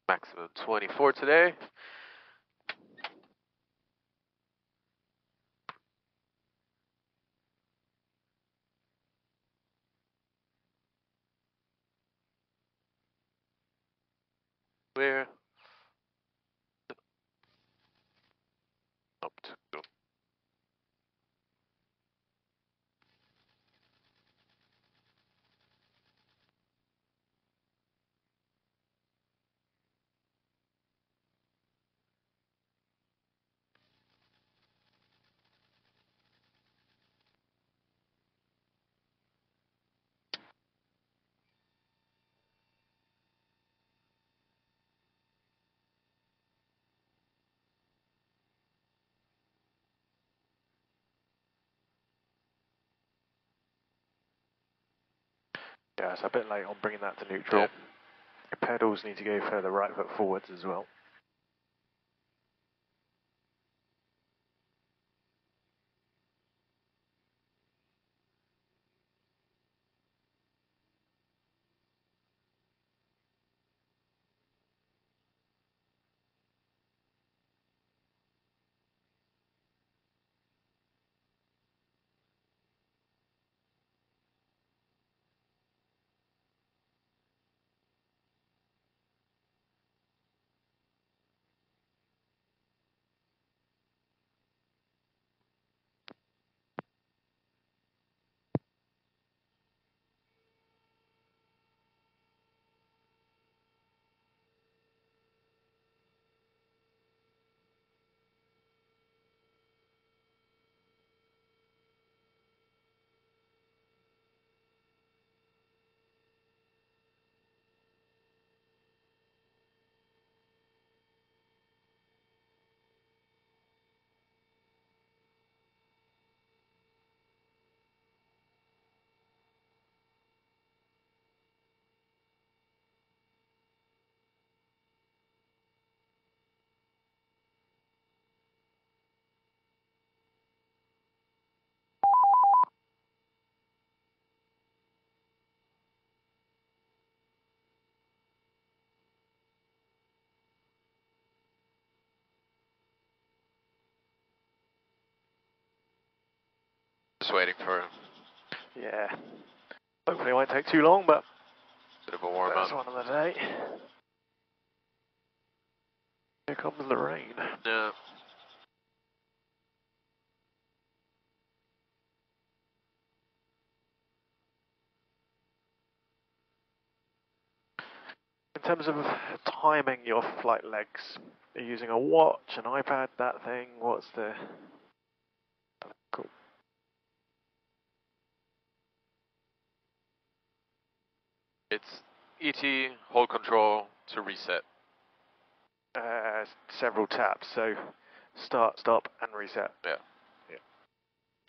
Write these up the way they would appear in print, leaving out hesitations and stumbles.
Maximum 24 today. Clear. Up to go. Yeah, it's a bit late on bringing that to neutral. Yeah. Your pedals need to go further right foot forwards as well. Just waiting for a Yeah. Hopefully it won't take too long, but bit of a warm that's up. one of the day. Here comes the rain. Yeah. In terms of timing your flight legs, are you using a watch, an iPad, that thing? What's the... Cool. It's ET, hold control to reset. Several taps, so start, stop, and reset. Yeah. Yeah.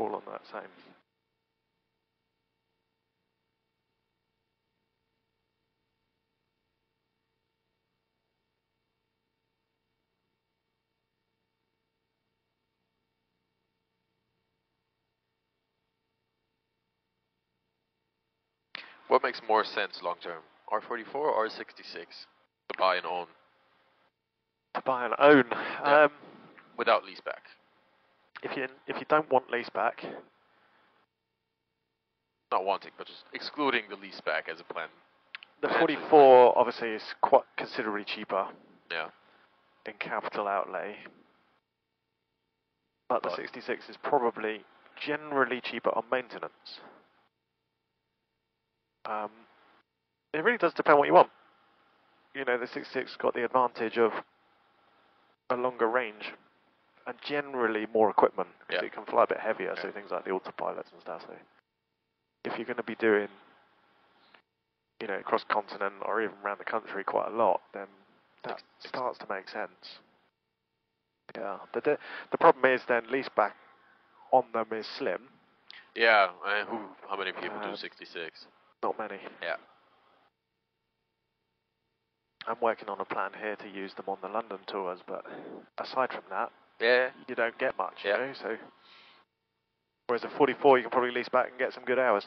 All on that same. What makes more sense long term? R44 or R66 to buy and own? To buy and own. Yeah. Without lease back. If you don't want lease back, Not wanting, but just excluding the lease back as a plan. the 44 obviously is quite considerably cheaper. Yeah. In capital outlay, but the 66 is probably generally cheaper on maintenance. It really does depend what you want. You know, the 66 got the advantage of a longer range and generally more equipment because it can fly a bit heavier, so things like the autopilots and stuff. So if you're going to be doing, you know, across continent or even around the country quite a lot, then that starts to make sense. Yeah, the problem is then lease back on them is slim. Yeah, how many people do 66? Not many. Yeah. I'm working on a plan here to use them on the London tours, but aside from that, Yeah. you don't get much, you know, so whereas a 44 you can probably lease back and get some good hours.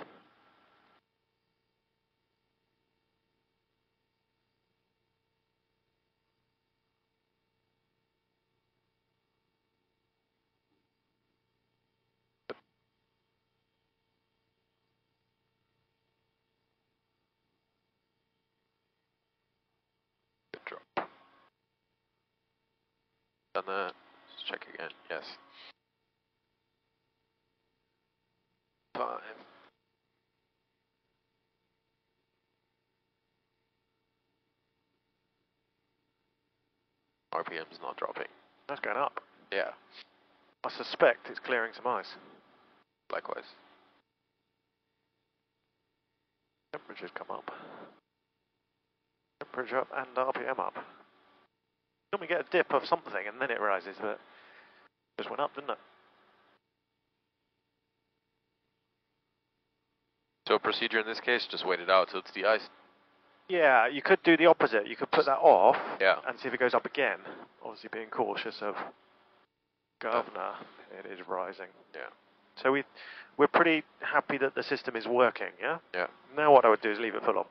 Done that. Let's check again. Yes. 5. RPM's not dropping. That's going up. Yeah. I suspect it's clearing some ice. Likewise. Temperature's come up. Temperature up and RPM up. Normally get a dip of something and then it rises, but it just went up, didn't it? So procedure in this case, just wait it out till it's de-iced. Yeah, you could do the opposite. You could put that off Yeah. and see if it goes up again. Obviously being cautious of governor, it is rising. Yeah. So we're pretty happy that the system is working, yeah? Yeah. Now what I would do is leave it full on.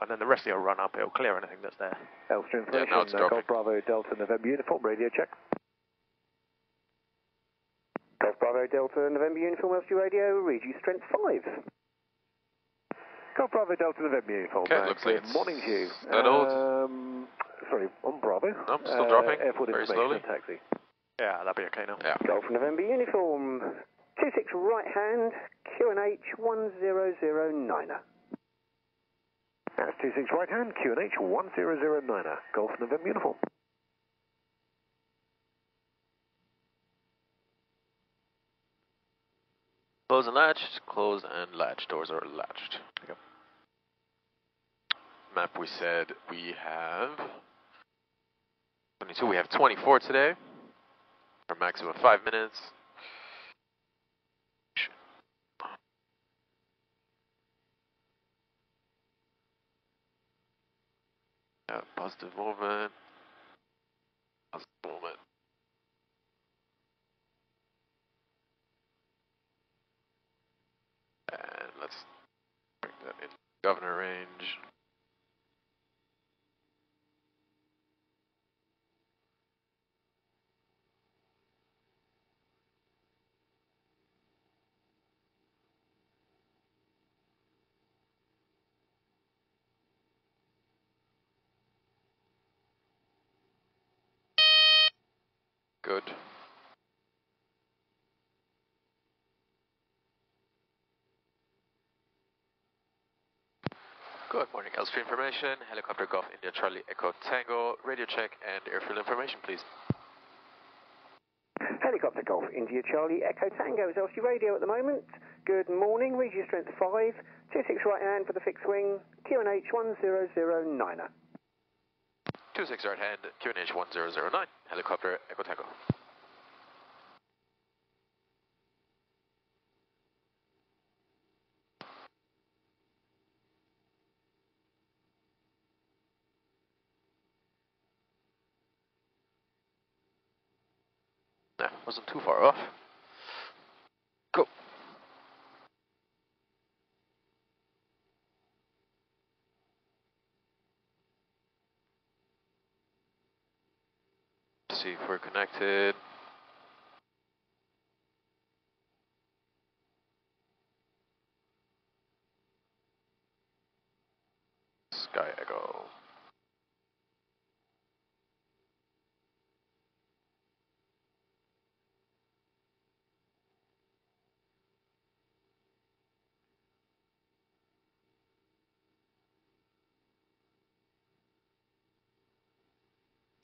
And then the rest of it will run up, it'll clear anything that's there. Elstree Yeah, now it's dropping. Golf Bravo Delta November Uniform, radio check. Golf Bravo Delta November Uniform, Elstree Radio, read you strength 5. Golf Bravo Delta November Uniform. Okay, looks like good it's morning to you. settled. Sorry, on Bravo. Nope, still dropping, Airport very information slowly. and taxi. Yeah, that'll be okay now. Yeah. Golf November Uniform, 26 right hand, QNH 1009er. That's 26 right hand, QNH 1009er. Golf November Uniform. Close and latch, close and latch. Doors are latched. Yep. Map we said we have 22, we have 24 today. Our maximum 5 minutes. Yeah, positive movement. Positive movement. And let's bring that in governor range. Good. Good morning, Elstree information, helicopter Golf India Charlie Echo Tango, radio check and airfield information, please. Helicopter Golf India Charlie Echo Tango is Elstree Radio at the moment. Good morning, read you strength 5, 26 right hand for the fixed wing, QNH 1009er. 26 right hand, QNH 1009, helicopter Echo Tango. Nah, wasn't too far off. Go. See if we're connected. Sky Echo.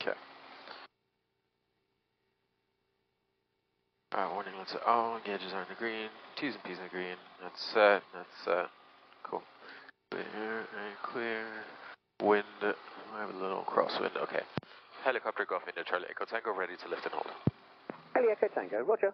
Okay. Alright, warning, let's gauges are in the green, T's and P's in the green, that's set, cool. Clear, and clear, wind, I have a little crosswind, okay. Helicopter Golf India Charlie Echo Tango ready to lift and hold. Heli Echo Tango, roger.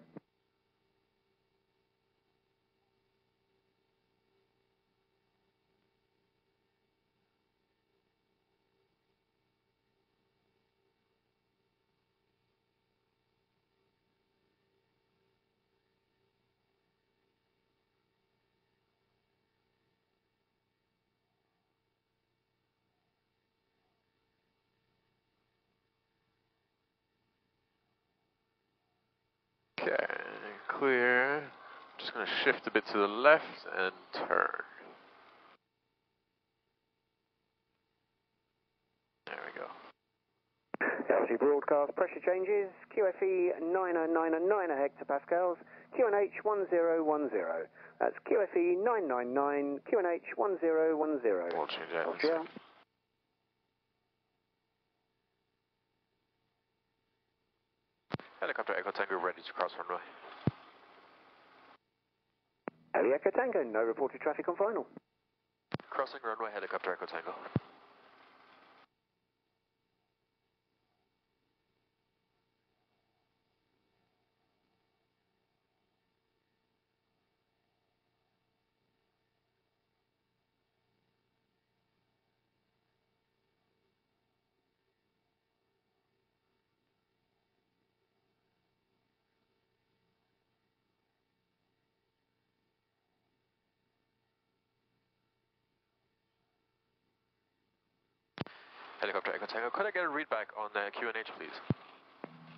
Okay, clear. Just going to shift a bit to the left and turn. There we go. Elstree Emergency broadcast, pressure changes, QFE 9999 hectopascals, QNH 1010. That's QFE 999, QNH 1010. We'll change that. Austria. Helicopter Echo Tango ready to cross runway. Heli Echo Tango, no reported traffic on final. Crossing runway, Helicopter Echo Tango. Helicopter Echo Tango, could I get a read back on the QNH, please?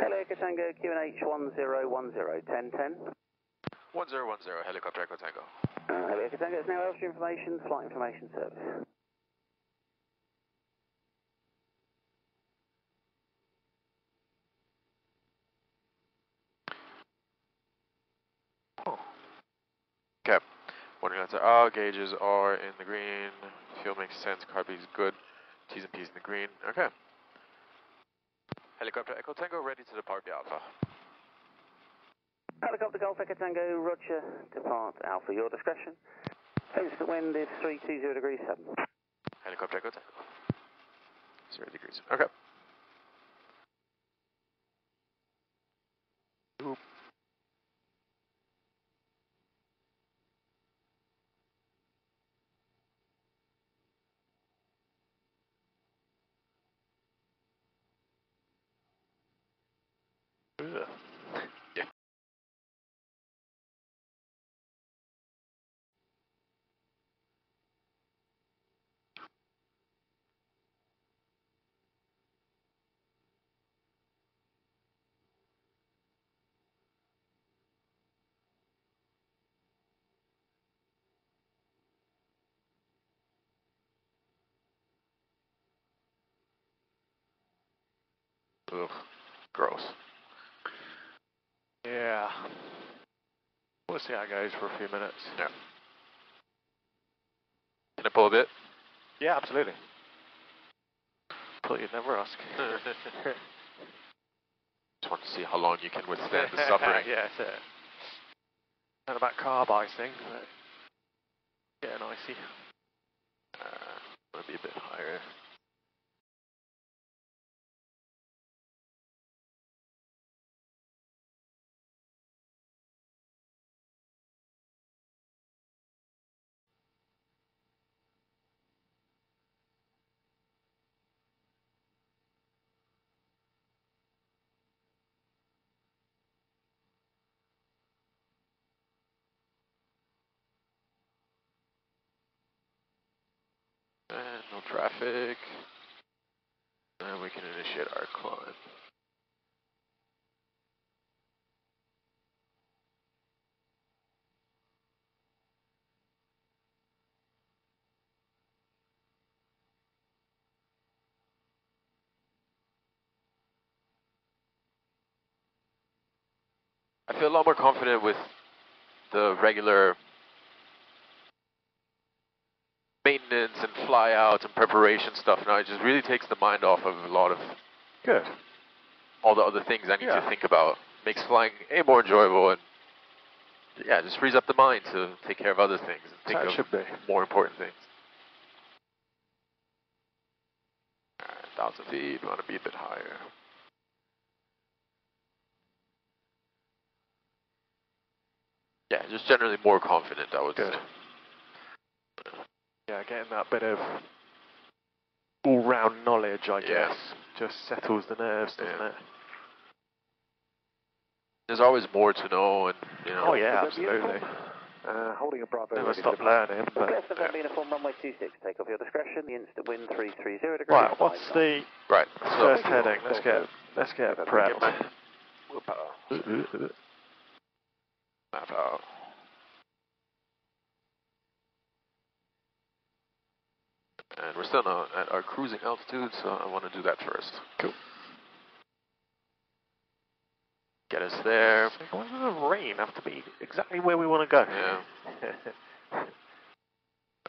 Heli Echo Tango, QNH 1010, 1010. 1010, Helicopter Echo Tango. Heli Echo Tango, it's now Elstree Information, Flight Information Service. Oh. Okay. Warning lights are out, gauges are in the green, fuel makes sense, car B is good, T's and P's in the green. Okay. Helicopter Echo Tango ready to depart the Alpha. Helicopter Golf Echo Tango, Roger, depart Alpha, your discretion. Instant wind is 320 degrees 7. Helicopter Echo Tango. 0 degrees. Okay. Oop. Yeah. Ugh. Gross. Yeah. We'll see how it goes for a few minutes. Yeah. Can I pull a bit? Yeah, absolutely. Thought you'd never ask. Just want to see how long you can withstand the suffering. Yeah, that's it. And about carb icing, but getting icy. Might be a bit higher. And no traffic. And we can initiate our climb. I feel a lot more confident with the regular maintenance and fly out and preparation stuff now. It just really takes the mind off of a lot of Good. all the other things I need to think about. Makes flying more enjoyable, and yeah, just frees up the mind to take care of other things and think of more important things. 1,000 feet, we want to be a bit higher. Yeah, just generally more confident, I would say. Yeah, getting that bit of all-round knowledge, I guess, just settles the nerves, doesn't it? There's always more to know, and you know. Oh yeah, absolutely. Holding a Bravo. Never stop learning. But Left of uniform runway 26, take off your discretion. The instant wind 330 degrees. right, what's the first So heading? Let's get prepped. Map out. And we're still at our cruising altitude, so I want to do that first. Cool. That's there. Why does the rain have to be exactly where we want to go? Yeah.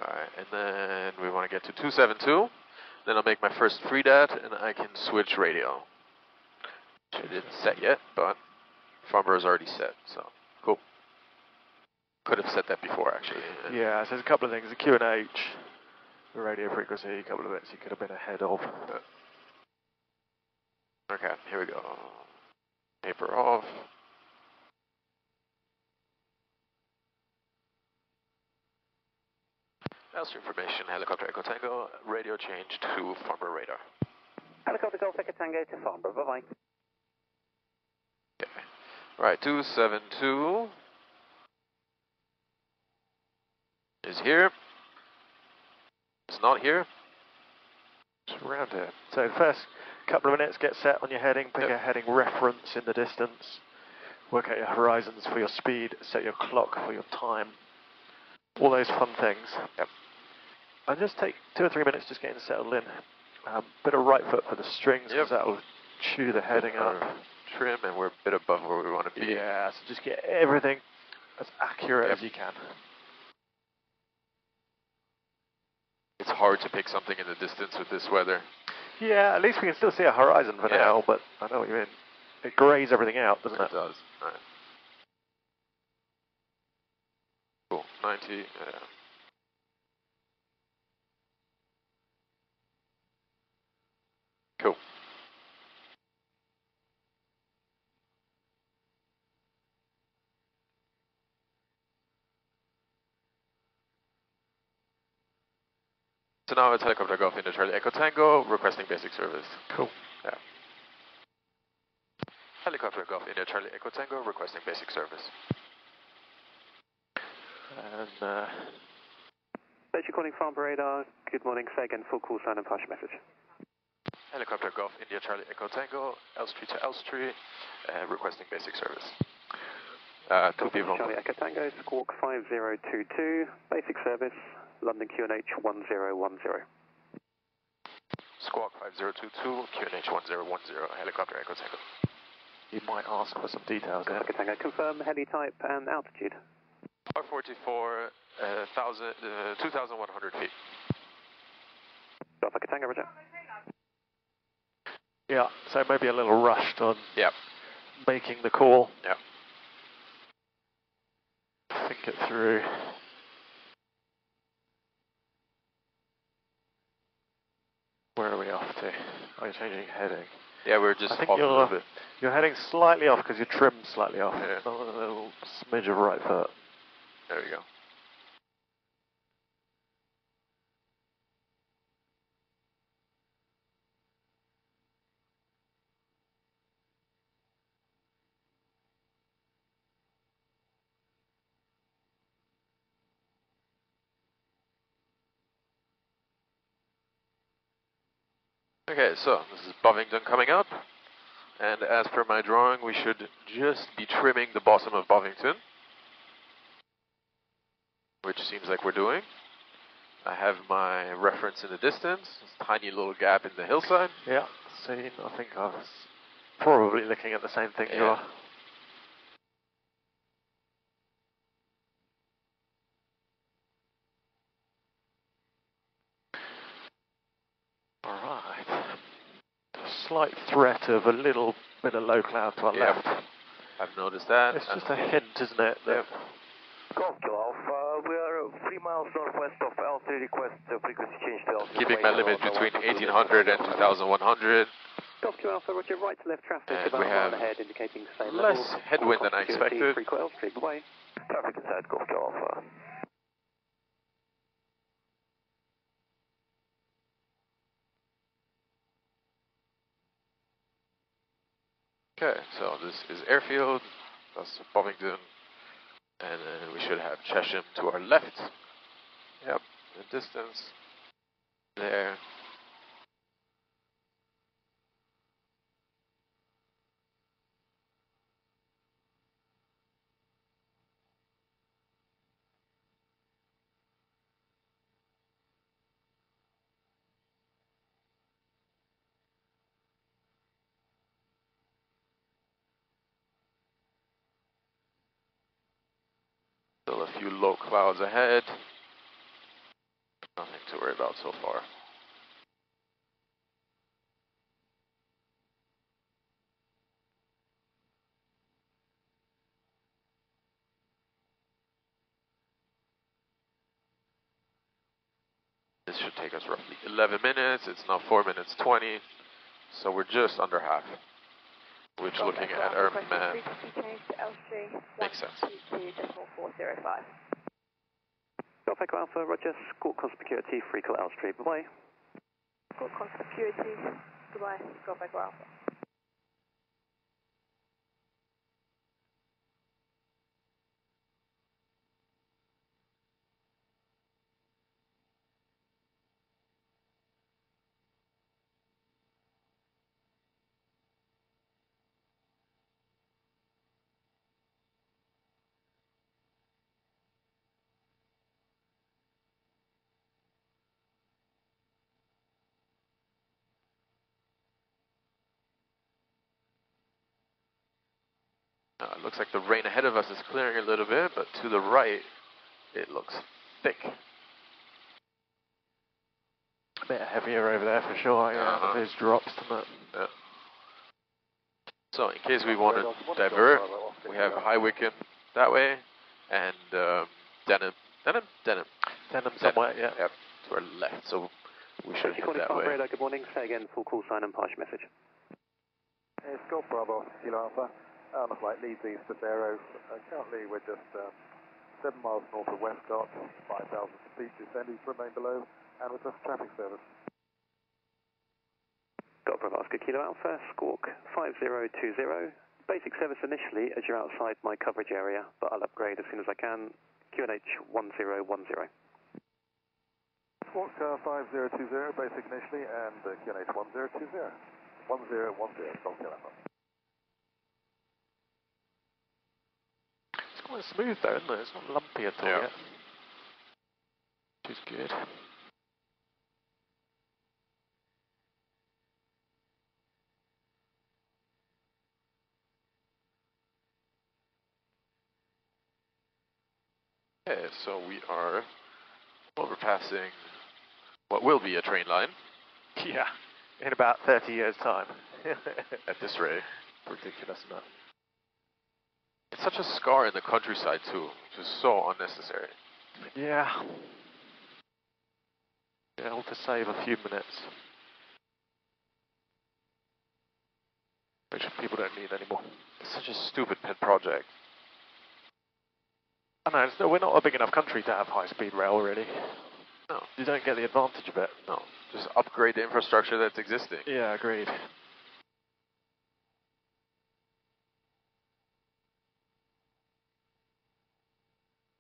Alright, and then we want to get to 272. Then I'll make my first free dat, and I can switch radio. Which it isn't set yet, but Farnborough is already set, so cool. Could have set that before, actually. Yeah, so there's a couple of things. The QNH, the radio frequency, a couple of bits you could have been ahead of. Okay, here we go. Paper off. Elstree information, helicopter Echo Tango, radio change to Farnborough radar. Helicopter Golf Echo Tango to Farnborough, bye-bye. Okay. Right, 272 is here. It's not here. It's around here. So the first couple of minutes, get set on your heading, pick a heading reference in the distance, work out your horizons for your speed, set your clock for your time. All those fun things. Yep. And just take 2 or 3 minutes just getting settled in. Bit of right foot for the strings, because that will chew the heading up. Trim, and we're a bit above where we want to be. Yeah, so just get everything as accurate as you can. It's hard to pick something in the distance with this weather. Yeah, at least we can still see a horizon for now, but I know what you mean. It greys everything out, doesn't it? It does. All right. Cool. 90. Cool. So now it's helicopter Golf India Charlie Echo Tango requesting basic service. Cool. Yeah. Helicopter Golf India Charlie Echo Tango requesting basic service. And Thanks for calling Farnborough radar. Good morning. Say again, full call sign and partial message. Helicopter Golf India Charlie Echo Tango, Elstree to Elstree, requesting basic service. 2 people. Charlie Echo Tango, Squawk 5022, basic service, London QNH 1010. Squawk 5022, QNH 1010, Helicopter Echo Tango. you might ask for some details there. Echo Tango, confirm heli type and altitude. R44, 2,100 feet. Golf Echo Tango, roger. Yeah, so maybe a little rushed on Yep. making the call. Yep. Think it through. Where are we off to? Oh, you're changing heading. Yeah, we're just I think off a little bit. you're heading slightly off because you're trimmed slightly off. Yeah. A little smidge of right foot. There we go. Okay, so this is Bovington coming up, and as per my drawing, we should just be trimming the bottom of Bovington, which seems like we're doing. I have my reference in the distance, this tiny little gap in the hillside. Yeah, seen. I think I was probably looking at the same thing you are. Alright. Slight threat of a little bit of low cloud to our left. I've noticed that. It's just a hint, isn't it? That Golf Kilo Alpha, we are 3 miles northwest of Elstree, request frequency change to Elstree. Keeping my limit between 1800 and 2100. Golf Kilo Alpha, roger, right to left traffic, And about we a mile have ahead, indicating same less level. headwind than I expected. Frequent Elstree, bye-bye. Traffic inside Golf Kilo Alpha. Okay, so this is airfield, that's Bovington, and then we should have Chesham to our left. Yep, the distance. There. Still a few low clouds ahead. Nothing to worry about so far. This should take us roughly 11 minutes. It's now 4 minutes 20, so we're just under half. Which, looking at our map, makes sense. Golf Echo Alpha, Roger. Squawk Constant Security, free call Elstree. Bye-bye. Squawk Constant Security, goodbye. Golf Echo Alpha. It looks like the rain ahead of us is clearing a little bit, but to the right, it looks thick. A bit heavier over there for sure, yeah, those drops tonight. Yeah. So in case we want to divert, we have High Wycombe that way, and Denham somewhere, yeah. Yep, to our left, so we should head that way. Radar, good morning. Say again, full call sign and partial message. It's Golf Bravo, Kilo Alpha. On the flight leads east to Barrow. Currently we're just 7 miles north of Westcott, 5,000 feet descending to remain below, and with just traffic service. Golf Bravo, Oscar Kilo Alpha, Squawk 5020. Basic service initially as you're outside my coverage area, but I'll upgrade as soon as I can. QNH 1010. Squawk 5020, basic initially, and QNH 1020. 1010, Golf Kilo Alpha. It's quite smooth though, isn't it? It's not lumpy at all yet. Which is good. Okay, so we are overpassing what will be a train line. Yeah, in about 30 years' time. At this rate. Ridiculous enough. It's such a scar in the countryside too, which is so unnecessary. Yeah. Yeah, all to save a few minutes. Which people don't need anymore. It's such a stupid pet project. I know, we're not a big enough country to have high-speed rail, really. No. You don't get the advantage of it. No, just upgrade the infrastructure that's existing. Yeah, agreed.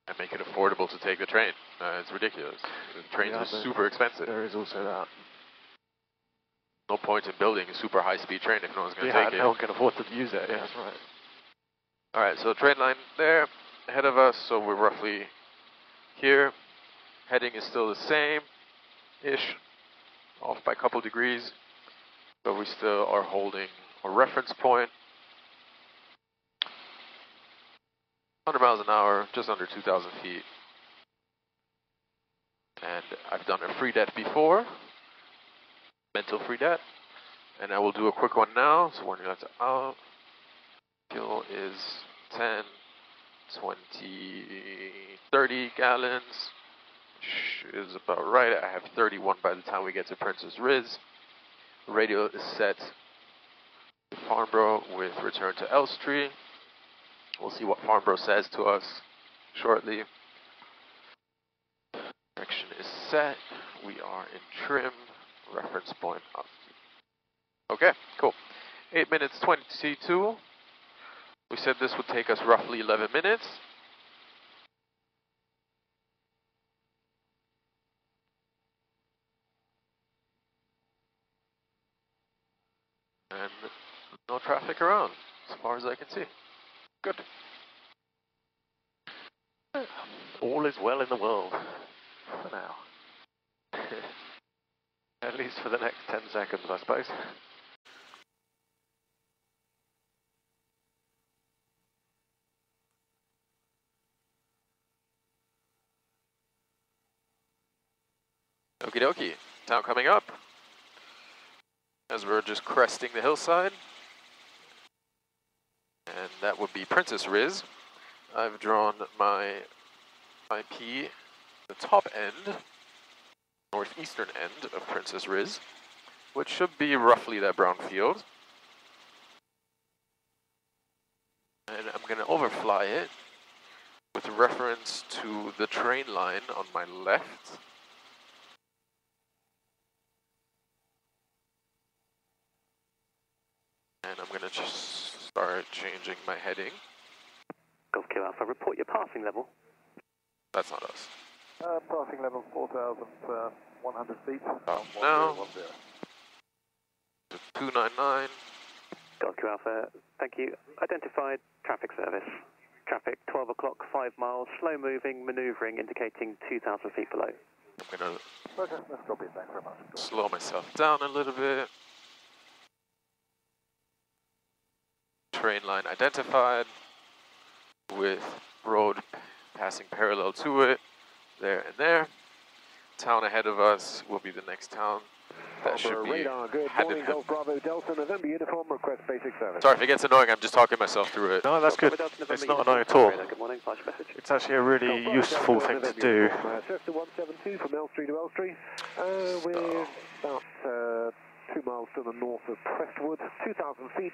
And make it affordable to take the train. It's ridiculous. The trains are super expensive. There is also that. No point in building a super high-speed train if no one's going to take it. Yeah, no one can afford to use it. Yeah, that's right. All right, so train line there ahead of us, so we're roughly here. Heading is still the same-ish, off by a couple degrees, but we still are holding a reference point. 100 miles an hour, just under 2,000 feet. And I've done a free det before, mental free det, and I will do a quick one now. So warning that's out. Fuel is 10, 20, 30 gallons, which is about right. I have 31 by the time we get to Princess Riz. Radio is set to Farnborough with return to Elstree. We'll see what Farnborough says to us shortly. Direction is set. We are in trim. Reference point up. Okay, cool. 8 minutes 22. We said this would take us roughly 11 minutes. And no traffic around, as far as I can see. Good. All is well in the world, for now. At least for the next 10 seconds, I suppose. Okie dokie. Town coming up. As we're just cresting the hillside. And that would be Princess Riz. I've drawn my IP, the top end, northeastern end of Princess Riz, which should be roughly that brown field. And I'm going to overfly it with reference to the train line on my left. And I'm going to just start changing my heading. Golf Kilo Alpha, report your passing level. That's not us. Passing level 4,100 feet. No. 1010. 299. Golf Kilo Alpha, thank you. Identified traffic service. Traffic 12 o'clock, 5 miles, slow moving, manoeuvring, indicating 2,000 feet below. I'm going to Okay, let's copy it. Thanks very much. slow myself down a little bit. Train line identified with road passing parallel to it, there and there. Town ahead of us will be the next town. That should be radar, good morning, Golf Bravo Delta, November uniform, request basic service. Sorry if it gets annoying, I'm just talking myself through it. No, that's good. It's not annoying at all. Good morning, flash message. It's actually a really useful thing to do. Cessna 172 from Elstree to Elstree. We're about 2 miles to the north of Prestwood, 2,000 feet.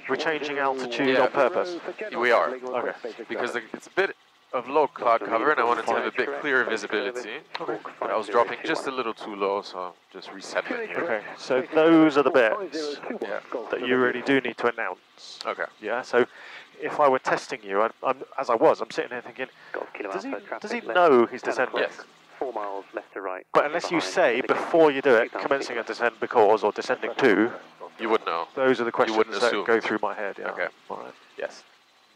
We're changing altitude on purpose. We are, okay. Because it's a bit of low cloud cover and I wanted to have a bit clearer visibility. Okay. But I was dropping just a little too low, so I'll just reset it. Okay, so those are the bits Yeah. that you really do need to announce. Okay. Yeah, so if I were testing you, I'm sitting here thinking, does he know he's descending? Yes. 4 miles left to right. But unless you say before you do it, commencing a descent because or descending to, You wouldn't know. those are the questions wouldn't that assume. go through my head. Yeah. Okay. All right. Yes.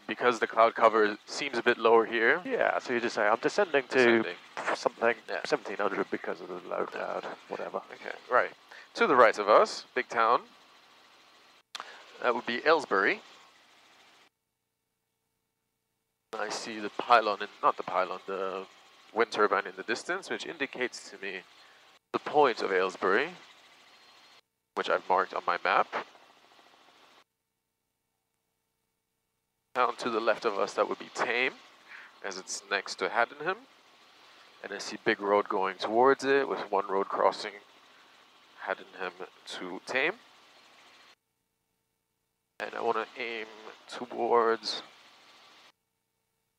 Because the cloud cover seems a bit lower here. Yeah, so you just say, I'm descending to Descending. something, Yeah. 1700 because of the low cloud, whatever. Okay, right. To the right of us, big town. That would be Aylesbury. I see the pylon, not the pylon, the wind turbine in the distance, which indicates to me the point of Aylesbury, which I've marked on my map. Down to the left of us, that would be Tame, as it's next to Haddenham. And I see big road going towards it, with one road crossing Haddenham to Tame. And I want to aim towards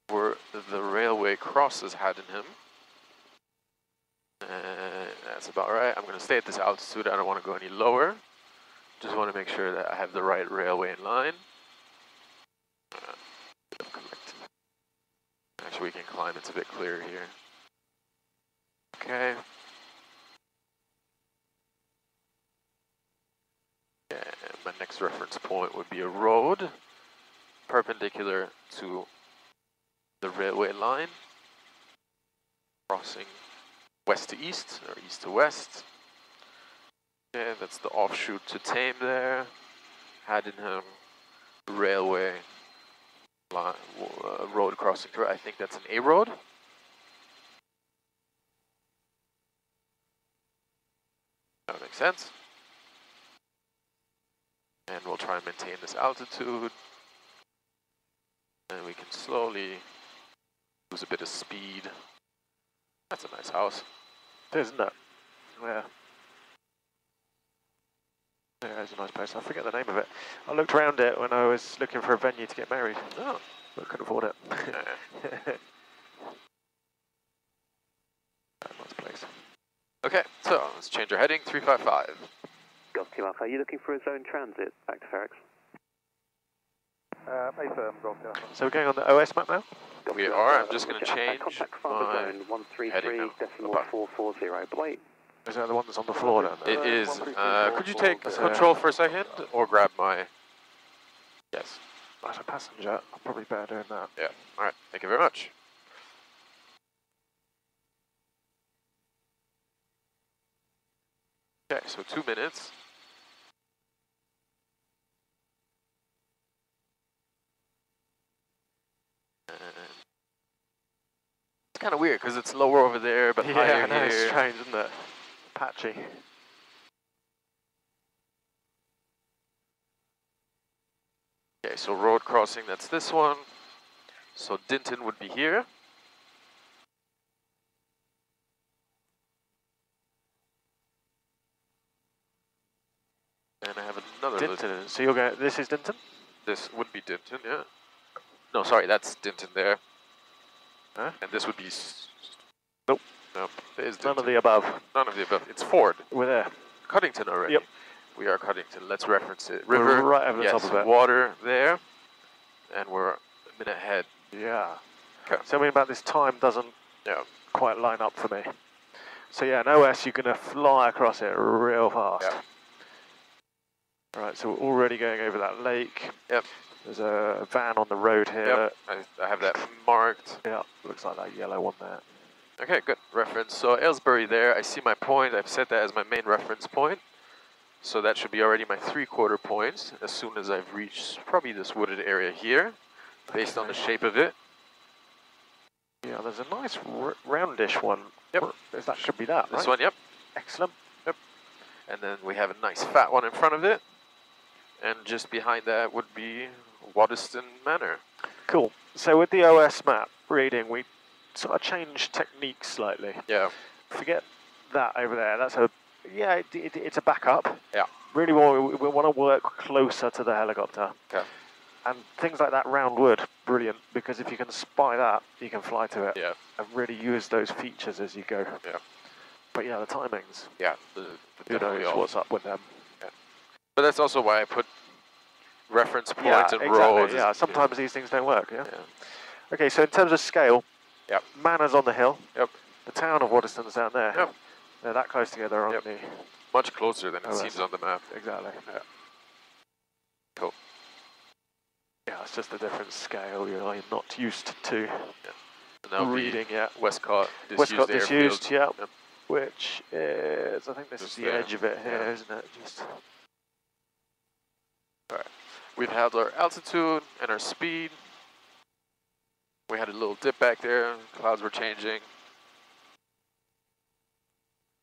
where the railway crosses Haddenham. That's about right. I'm going to stay at this altitude. I don't want to go any lower. Just want to make sure that I have the right railway in line. Actually, we can climb. It's a bit clearer here. Okay. And my next reference point would be a road perpendicular to the railway line, crossing west to east or east to west. Okay, that's the offshoot to Tame there. Haddenham railway line, road crossing through. I think that's an A road. That makes sense. And we'll try and maintain this altitude. And we can slowly lose a bit of speed. That's a nice house. It is, isn't it? Yeah. Yeah, it's a nice place. I forget the name of it. I looked around it when I was looking for a venue to get married. Oh. But couldn't afford it. Nice place. Okay, so let's change our heading, 355. Golf Team Alpha, are you looking for a zone transit back to Ferrex? A-firm, Golf Kilo Alpha. So we're going on the OS map now? We are. I'm just going to change Contact my zone 133 heading now. decimal 440. Wait. Is that the one that's on the floor down there? It is. Could you take That's control for a second, or grab my... Yes. As a passenger, I'm probably better doing that. Yeah. All right. Thank you very much. Okay, so 2 minutes. And it's kind of weird because it's lower over there, but higher I know, here. it's strange, isn't it? patchy. Okay, so road crossing, that's this one. So Dinton would be here. And I have another Dinton. So you're going. This is Dinton. This would be Dinton, yeah. No, sorry, that's Dinton there. Huh? And this would be... Nope. Nope, there's Dinton. None of the above. None of the above. It's Ford. We're there. Cuddington already. Yep. We are Cuddington. Let's reference it. We're River, right over the yes, top of it. water there. And we're a minute ahead. Yeah. Okay. Something about this time doesn't quite line up for me. So yeah, an OS, you're going to fly across it real fast. Yeah. Right, so we're already going over that lake. Yep. There's a van on the road here. Yep, I have that marked. Yeah, looks like that yellow one there. Okay, good. Reference. So Aylesbury there, I see my point. I've set that as my main reference point. So that should be already my 3/4 points as soon as I've reached probably this wooded area here, based on the shape of it. Yeah, there's a nice roundish one. Yep. That should be that, This right? one, yep. Excellent. Yep. And then we have a nice fat one in front of it. And just behind that would be Waddesdon Manor. Cool. So with the OS map reading, we sort of changed technique slightly. Yeah. Forget that over there. That's a, yeah, it's a backup. Yeah. Really we want to work closer to the helicopter. Okay. And things like that round wood, brilliant, because if you can spy that, you can fly to it. Yeah. And really use those features as you go. Yeah. But yeah, the timings. Yeah. Who knows what's up with them. Yeah. But that's also why I put reference points and exactly, roads. Yeah, sometimes these things don't work, yeah? Okay, so in terms of scale, yep. Manor's on the hill. Yep. The town of Waddesdon's down there. Yep. They're that close together, aren't they? Much closer than it seems on the map. Exactly. Yeah. Cool. Yeah, it's just a different scale you're not used to reading yet. Westcott disused. Westcott disused, yeah. Yep. Which is, I think this is the edge of it here, isn't it? Just. Alright. We've held our altitude and our speed. We had a little dip back there. Clouds were changing.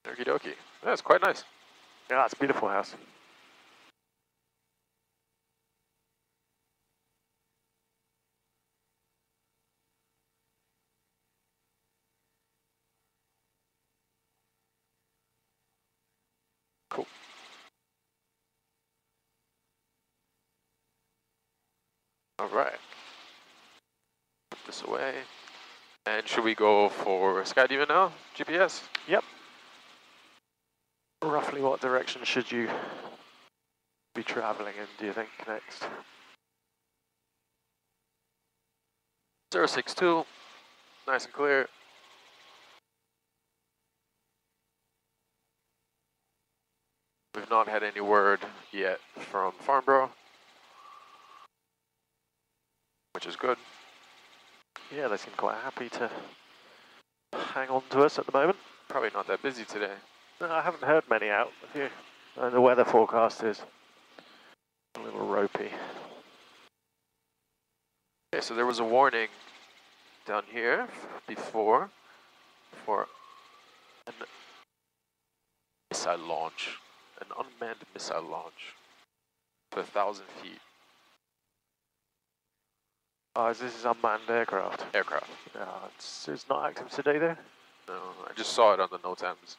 Okie dokie. That's quite nice. Yeah, it's a beautiful house. Cool. All right. Put this away. And should we go for Skydemon now? GPS? Yep. Roughly what direction should you be traveling in, do you think, next? 062. Nice and clear. We've not had any word yet from Farnborough, which is good. Yeah, they seem quite happy to hang on to us at the moment. Probably not that busy today. No, I haven't heard many out. And the weather forecast is a little ropey. Okay, so there was a warning down here before for an missile launch, an unmanned missile launch to 1,000 feet. Oh, this is unmanned aircraft? Aircraft. Yeah, it's not active today though? No, I just saw it on the NOTAMs.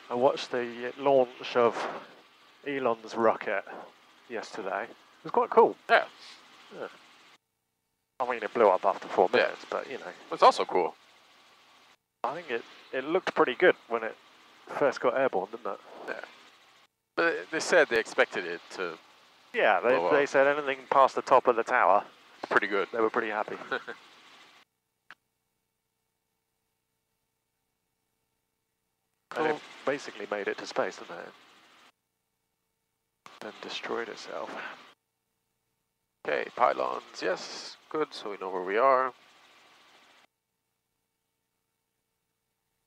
I watched the launch of Elon's rocket yesterday. It was quite cool. Yeah. I mean, it blew up after 4 minutes, but you know. It's also cool. I think it looked pretty good when it first got airborne, didn't it? Yeah. But they said they expected it to. Yeah, they said anything past the top of the tower. It's pretty good. They were pretty happy. And it basically made it to space, didn't it? Then destroyed itself. Okay, pylons, yes, good, so we know where we are.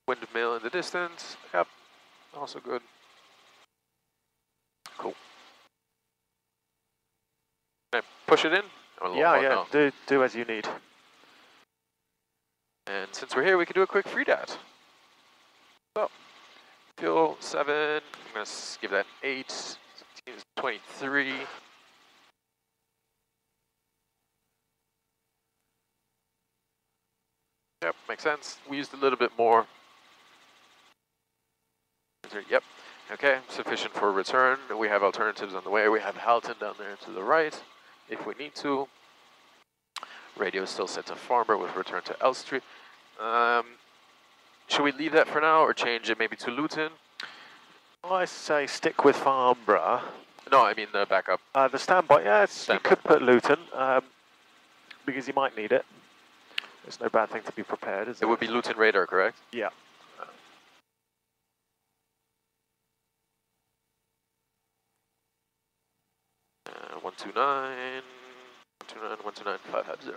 Windmill in the distance, yep, also good. Cool. Can I push it in? Yeah, do as you need. And since we're here, we can do a quick free dat. So, fuel 7, I'm going to give that 8, 16 is 23. Yep, makes sense. We used a little bit more. Yep, okay, sufficient for return. We have alternatives on the way. We have Halton down there to the right, if we need to. Radio is still set to Farnborough with return to Elstree. Should we leave that for now or change it maybe to Luton? I say stick with Farnborough. No, I mean the backup. The standby, yeah, you could put Luton, because you might need it. It's no bad thing to be prepared, is it? It would be Luton radar, correct? Yeah. 129, 550.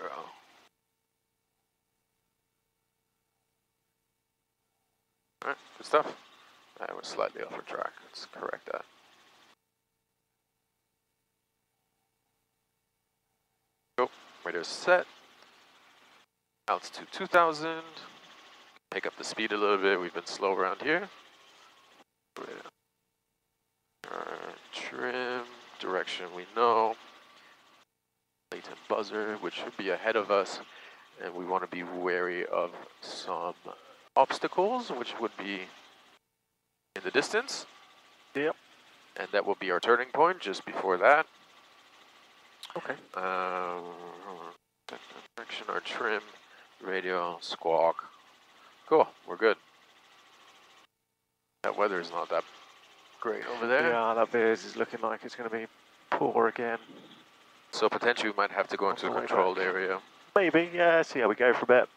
Alright, good stuff. Alright, we're slightly off our track. Let's correct that. Go. Radio's set. Altitude 2000. Pick up the speed a little bit. We've been slow around here. Trim. Direction we know. Latent buzzer, which should be ahead of us. And we want to be wary of some obstacles, which would be in the distance. Yep. And that will be our turning point just before that. Okay. Direction, our trim, radio, squawk. Cool, we're good. That weather is not that great over there. Yeah, that Beers is looking like it's going to be poor again. So potentially we might have to go into a controlled area. Maybe, yeah, see how we go for a bit.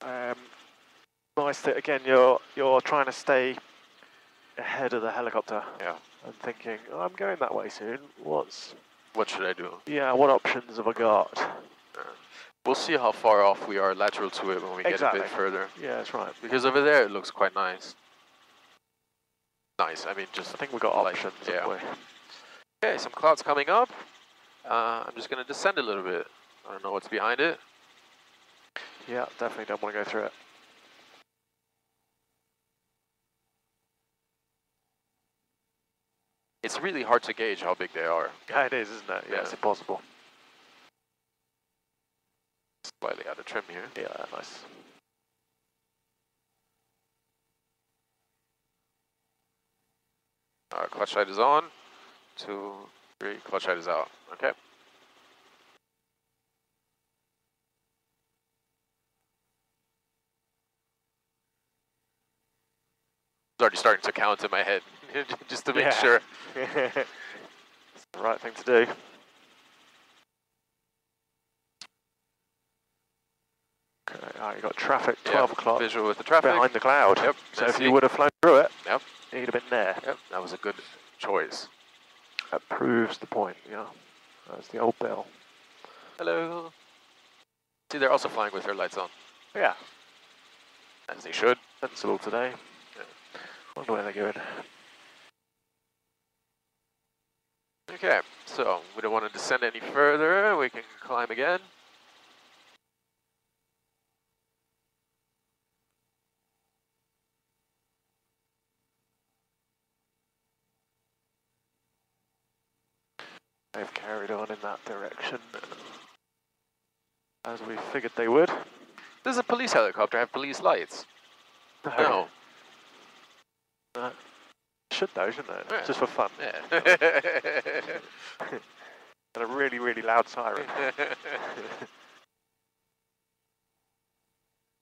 Yeah. Nice that, again, you're trying to stay ahead of the helicopter. Yeah. And thinking, oh, I'm going that way soon. What should I do? Yeah, what options have I got? We'll see how far off we are lateral to it when we get a bit further. Yeah, that's right. Because over there it looks quite nice. Nice, I mean just... I think we've got options. Yeah. Okay, some clouds coming up. I'm just going to descend a little bit. I don't know what's behind it. Yeah, definitely don't want to go through it. It's really hard to gauge how big they are. Yeah, it is, isn't it? Yeah, it's impossible. Slightly out of trim here. Yeah, nice. Alright, clutch light is on. 2, 3, clutch light is out. Okay. It's already starting to count in my head, just to make sure. It's the right thing to do. Okay, you got traffic, 12 o'clock. Visual with the traffic. Behind the cloud. Yep. So if you would have flown through it, yep, you'd have been there. Yep, that was a good choice. That proves the point, yeah. That's the old bell. Hello. See, they're also flying with their lights on. Yeah. As they should. Sensible today. Yeah. Wonder where they're going. Okay, so we don't want to descend any further. We can climb again. They've carried on in that direction, as we figured they would. Does a police helicopter have police lights? No. Should though, shouldn't it? Yeah. Just for fun. Yeah. And a really, really loud siren.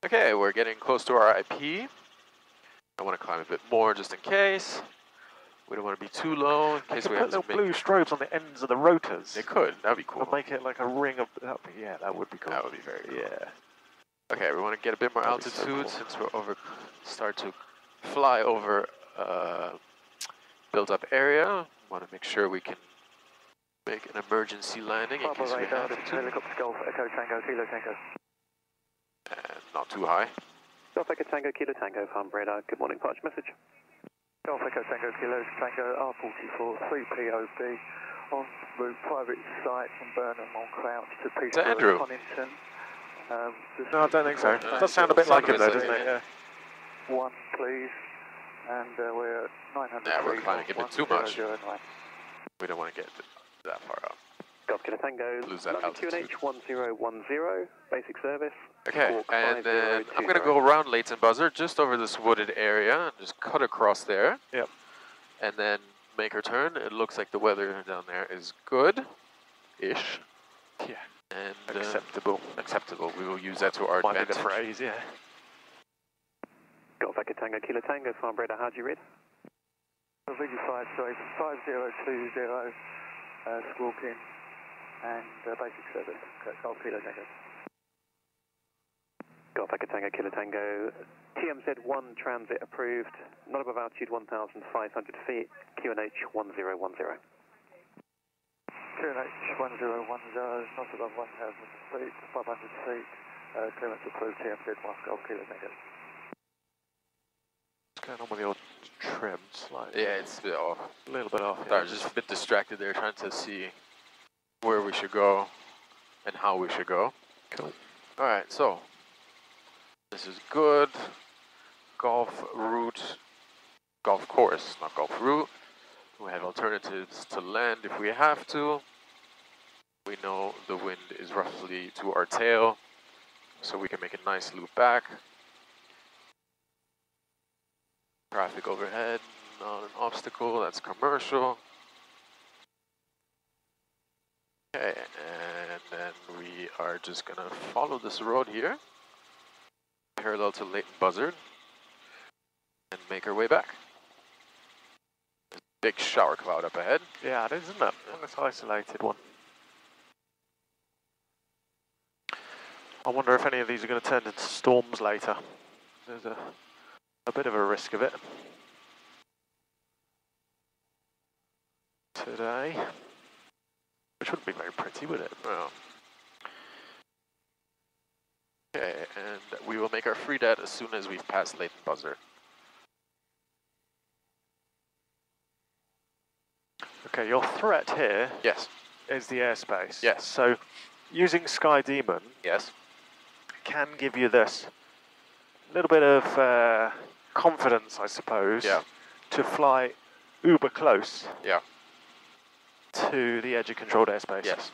Okay, we're getting close to our IP. I want to climb a bit more just in case. We don't want to be too low in case we have to put little blue strobes on the ends of the rotors. They could. That'd be cool. And make it like a ring of... yeah, that would be cool. That would be very cool. Yeah. Okay, we want to get a bit more altitude so cool. Since we're start to fly over built-up area. Want to make sure we can make an emergency landing in case we have to. Helicopter Golf Echo Tango Kilo Tango. And not too high. Golf Echo Tango Kilo Tango, Farnborough radar. Good morning, patch message. Golf Echo Tango Kilo Tango R44 3POB on route private site from Burnham on Crouch to Peterborough, Andrew. Conington. No, I don't think so. It does sound a bit like him though, doesn't it? Yeah. 1, please. And we're at 900 Yeah, we're feet, climbing a bit too much. 1009. We don't want to get that far up. Golf Kilo Tango, Lose that London altitude. QNH 1010, basic service. Okay, Squawk and then 5020. I'm going to go around Leighton Buzzard, just over this wooded area, and just cut across there. Yep. And then make her turn. It looks like the weather down there is good-ish. Yeah. And Acceptable. acceptable. We will use that to our Might be advantage. the phrase, yeah. Golf Echo Tango, Kilo Tango, Farnborough, how'd you read? VG5, sorry, 5020, squawking, and basic service. Golf Kilo Tango. Golf Echo Tango, Kilo Tango, TMZ1 transit approved, not above altitude 1,500 feet, QNH 1010. QNH 1010, not above 1,000 feet, 500 feet, clearance approved, TMZ1, Golf Kilo Tango. What's going on with your trim slightly? Yeah, it's a bit off. A little bit off. Sorry, just a bit distracted there, trying to see where we should go and how we should go. Cool. All right, so this is good. Golf route, golf course, not golf route. We have alternatives to land if we have to. We know the wind is roughly to our tail, so we can make a nice loop back. Traffic overhead, not an obstacle, that's commercial. Okay, and then we are just gonna follow this road here, parallel to Leighton Buzzard, and make our way back. There's a big shower cloud up ahead. Yeah, it is, isn't it? It's an isolated one. I wonder if any of these are going to turn into storms later. There's a bit of a risk of it today, which wouldn't be very pretty, would it? Well, okay, and we will make our free dead as soon as we've passed Leighton Buzzard. Okay, your threat here Yes. is the airspace. Yes. So using Sky Demon Yes. can give you this little bit of confidence, I suppose, Yeah. to fly uber close Yeah. to the edge of controlled airspace. Yes.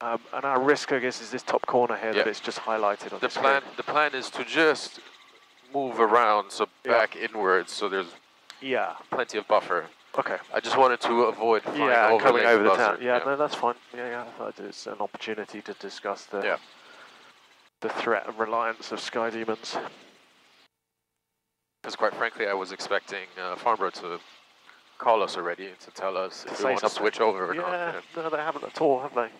And our risk, I guess, is this top corner here Yeah. that it's just highlighted on The screen. plan is to just move around, so back inwards, so there's Yeah. plenty of buffer. Okay. I just wanted to avoid flying over coming Leighton over the Buzzard. town. Yeah, no, that's fine. Yeah, I thought it's an opportunity to discuss the threat and reliance of Sky Demons. Because quite frankly, I was expecting Farnborough to call us already to tell us if we want to switch over or not. Yeah, no, they haven't at all, have they?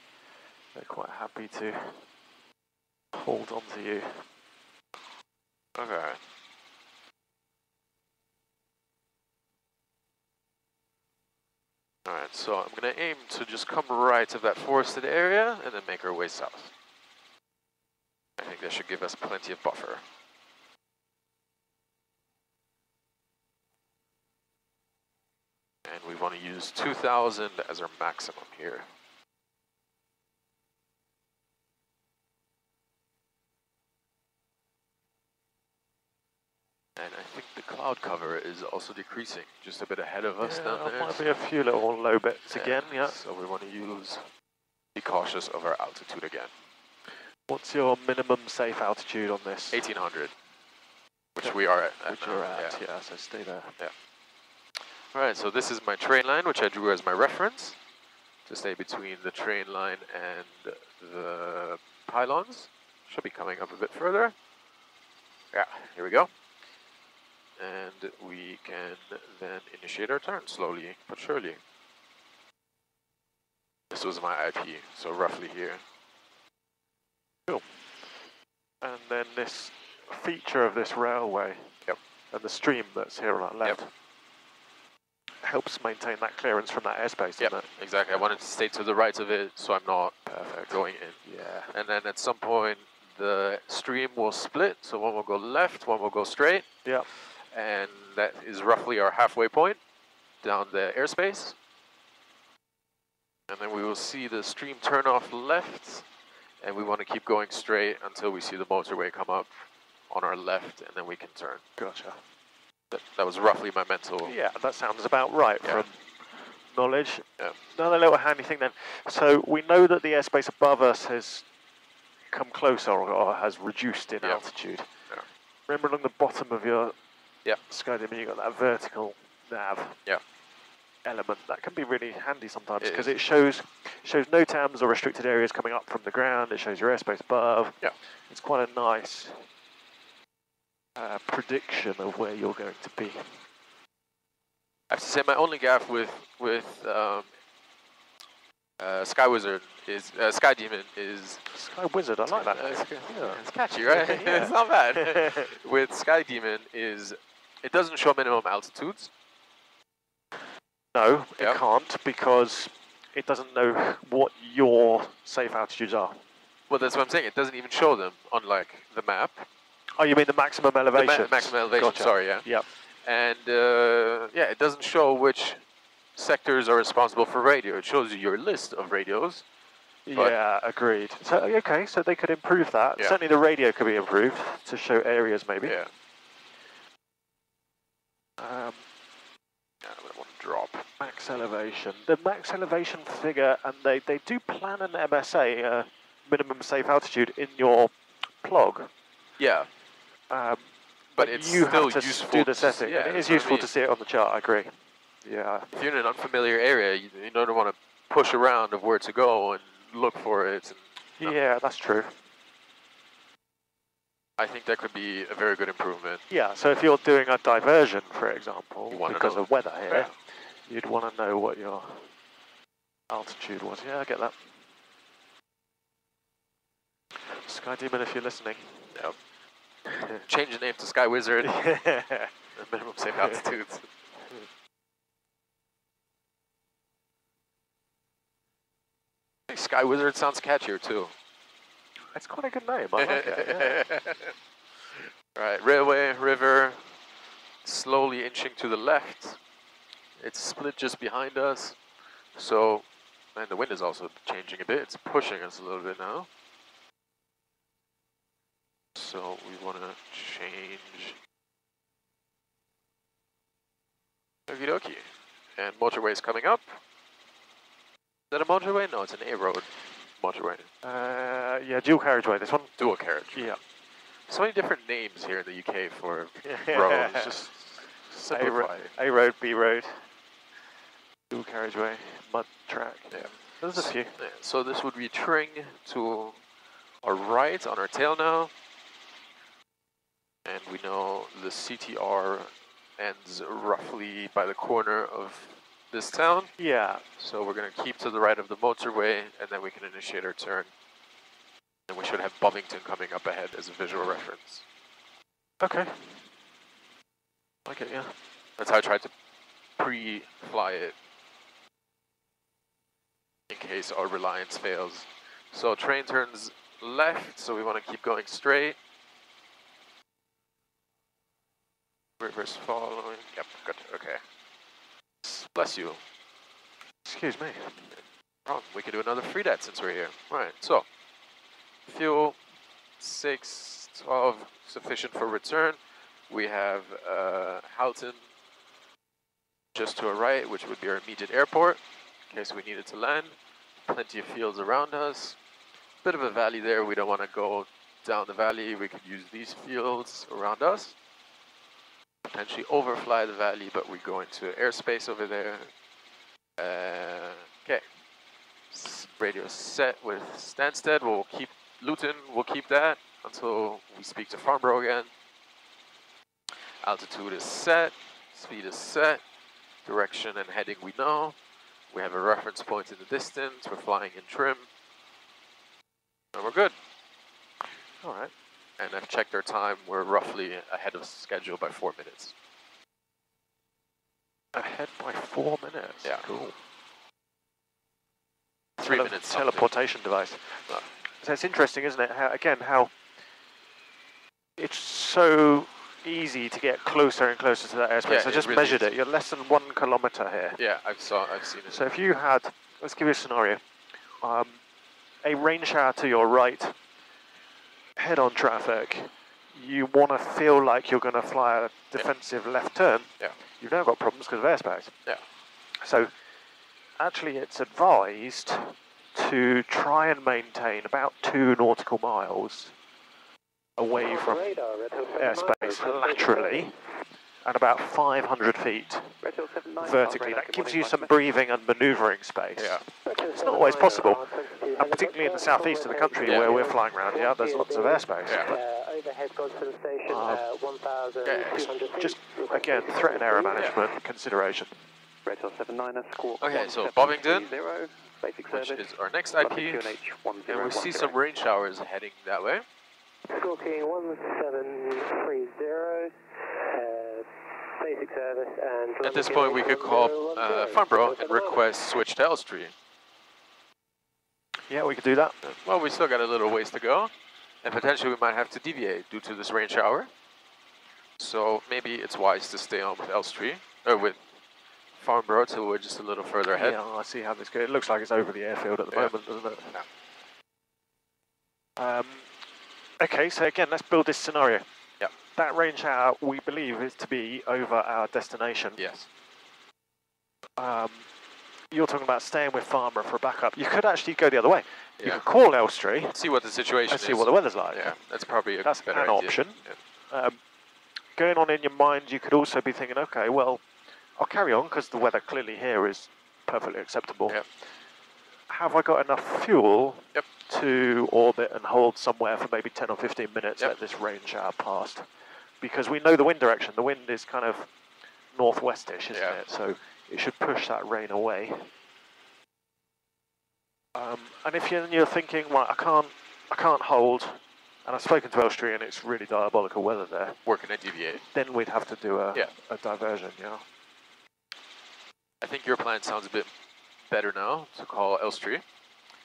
They're quite happy to hold on to you. Okay. Alright, so I'm going to aim to just come right of that forested area and then make our way south. I think that should give us plenty of buffer. And we want to use 2,000 as our maximum here. And I think the cloud cover is also decreasing, just a bit ahead of us down there. There might be a few little low bits again, yeah. So we want to be cautious of our altitude again. What's your minimum safe altitude on this? 1,800, which we are at. Which you're at, yeah, so stay there. Yeah. Alright, so this is my train line, which I drew as my reference, to stay between the train line and the pylons. Should be coming up a bit further. Yeah, here we go. And we can then initiate our turn slowly but surely. This was my IP, so roughly here. Cool. And then this feature of this railway and the stream that's here on our left helps maintain that clearance from that airspace, doesn't it? Exactly. I wanted to stay to the right of it so I'm not going in. Yeah. And then at some point the stream will split, so one will go left, one will go straight. Yeah. And that is roughly our halfway point down the airspace. And then we will see the stream turn off left and we want to keep going straight until we see the motorway come up on our left, and then we can turn. Gotcha. That was roughly my mental. Yeah, that sounds about right from knowledge. Yeah. Another little handy thing then. So we know that the airspace above us has come closer or has reduced in altitude. Yeah. Remember along the bottom of your Skydimmer, you've got that vertical nav element. That can be really handy sometimes because it shows no TAMs or restricted areas coming up from the ground. It shows your airspace above. Yeah. It's quite a nice prediction of where you're going to be. I have to say my only gaffe with Sky Wizard is Sky Demon is Sky Wizard. I like that. It's catchy, right? It's not bad. With Sky Demon is it doesn't show minimum altitudes. No, it can't because it doesn't know what your safe altitudes are. Well, that's what I'm saying. It doesn't even show them on like the map. Oh, you mean the maximum elevation? Maximum elevation. Gotcha. Sorry, Yep. And it doesn't show which sectors are responsible for radio. It shows you your list of radios. Yeah, agreed. So okay, so they could improve that. Yeah. Certainly the radio could be improved to show areas maybe. Yeah. I don't want to drop. Max elevation. The max elevation figure, and they do plan an MSA, minimum safe altitude, in your plog. Yeah. But it's you still have to useful do the setting. Yeah, it is useful to see it on the chart, I agree. Yeah. If you're in an unfamiliar area, you don't want to push around of where to go and look for it. And, yeah, that's true. I think that could be a very good improvement. Yeah, so if you're doing a diversion, for example, because of weather here, you'd want to know what your altitude was. Yeah, I get that. Sky Demon, if you're listening. Yep. Change the name to Sky Wizard. Minimum safe altitudes. I think Sky Wizard sounds catchier too. It's quite a good name. I like it. Yeah. Right, railway, river, slowly inching to the left. It's split just behind us. So, and the wind is also changing a bit. It's pushing us a little bit now. So we want to change. Okie dokie. And motorway is coming up. Is that a motorway? No, it's an A road motorway. Yeah, dual carriageway, this one. Dual carriage. Yeah. So many different names here in the UK for roads. Just simplify it. A road, B road, dual carriageway, mud track. Yeah. There's a few. Yeah. So this would be Tring to our right on our tail now. And we know the CTR ends roughly by the corner of this town. Yeah. So we're going to keep to the right of the motorway, and then we can initiate our turn. And we should have Bovington coming up ahead as a visual reference. Okay. Like it, yeah. That's how I tried to pre-fly it in case our reliance fails. So train turns left, so we want to keep going straight. River's following. Yep, good. Okay. Bless you. Excuse me. We could do another free dat since we're here. Right, so fuel 612 sufficient for return. We have Houghton just to our right, which would be our immediate airport in case we needed to land. Plenty of fields around us. Bit of a valley there. We don't want to go down the valley. We could use these fields around us. Potentially overfly the valley, but we go into airspace over there. Okay. Radio set with Stansted. We'll keep Luton. We'll keep that until we speak to Farnborough again. Altitude is set. Speed is set. Direction and heading we know. We have a reference point in the distance. We're flying in trim. And we're good. All right. And I've checked our time. We're roughly ahead of schedule by 4 minutes. Ahead by 4 minutes? Yeah. Cool. 3 minutes. Teleportation device. So it's interesting, isn't it? How it's so easy to get closer and closer to that airspace. Yeah, I just really measured is. it. You're less than 1 kilometer here. Yeah, I've seen it. So if you had, let's give you a scenario. a rain shower to your right, head-on traffic, you want to feel like you're going to fly a defensive left turn, you've now got problems because of airspace. Yeah. So actually it's advised to try and maintain about 2 nautical miles away from airspace laterally and about 500 feet vertically. That gives you some breathing and manoeuvring space. Yeah. It's not always possible, and particularly in the southeast of the country where we're flying around here, there's lots of airspace. Just, again, threat and error management consideration. Okay, so Bovington, which is our next IP, and we see some rain showers heading that way. Score King 1730, basic service and... At this point we could call Farnborough and request switch to Elstree. Yeah, we could do that. Well, we still got a little ways to go, and potentially we might have to deviate due to this rain shower. So maybe it's wise to stay on with Elstree, or with Farnborough till we're just a little further ahead. Yeah, I see how this goes. It looks like it's over the airfield at the moment, doesn't it? Yeah. Okay, so again, let's build this scenario. Yeah. That rain shower, we believe, is to be over our destination. Yes. You're talking about staying with Farnborough for a backup. You could actually go the other way. You Yeah. could call Elstree. See what the situation and is. see what the weather's like. Yeah, that's probably a That's better an idea. option. Yeah. Going on in your mind, you could also be thinking, okay, well, I'll carry on because the weather clearly here is perfectly acceptable. Yep. Have I got enough fuel Yep. to orbit and hold somewhere for maybe 10 or 15 minutes, Yep. let this rain shower past? Because we know the wind direction. The wind is kind of northwestish, isn't Yeah. it? So it should push that rain away. And if you're thinking, right, I can't hold, and I've spoken to Elstree and it's really diabolical weather there, Working at deviate. then we'd have to do a Yeah. diversion, yeah. I think your plan sounds a bit better now to call Elstree.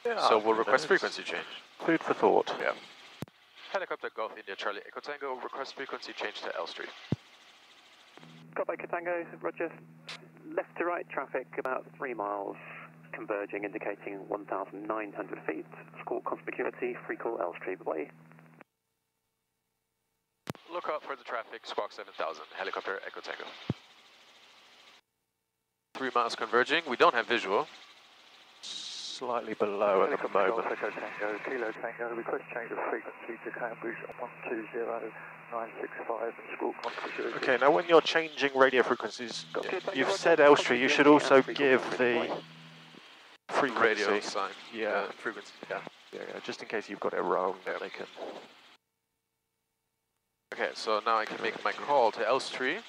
Yeah, So we'll you know, request it's frequency change. Food for thought. Yeah. Helicopter Golf India Charlie Echo Tango, request frequency change to Elstree. Got Echo Tango, Roger. Left to right traffic about 3 miles, converging, indicating 1,900 feet. Score conspicuity, free call Elstree, bye. Look out for the traffic, squawk 7000, helicopter Echo Tango. 3 miles converging, we don't have visual. Slightly below at the moment. Echo Tango, Kilo Tango, request change of frequency to Cambridge 120965 and score conspicuity. Okay, now when you're changing radio frequencies, you've said Elstree, you should also give the frequency. Radio sign. Yeah. Frequency, yeah. Yeah, just in case you've got it wrong, then they can... Okay, so now I can make my call to Elstree.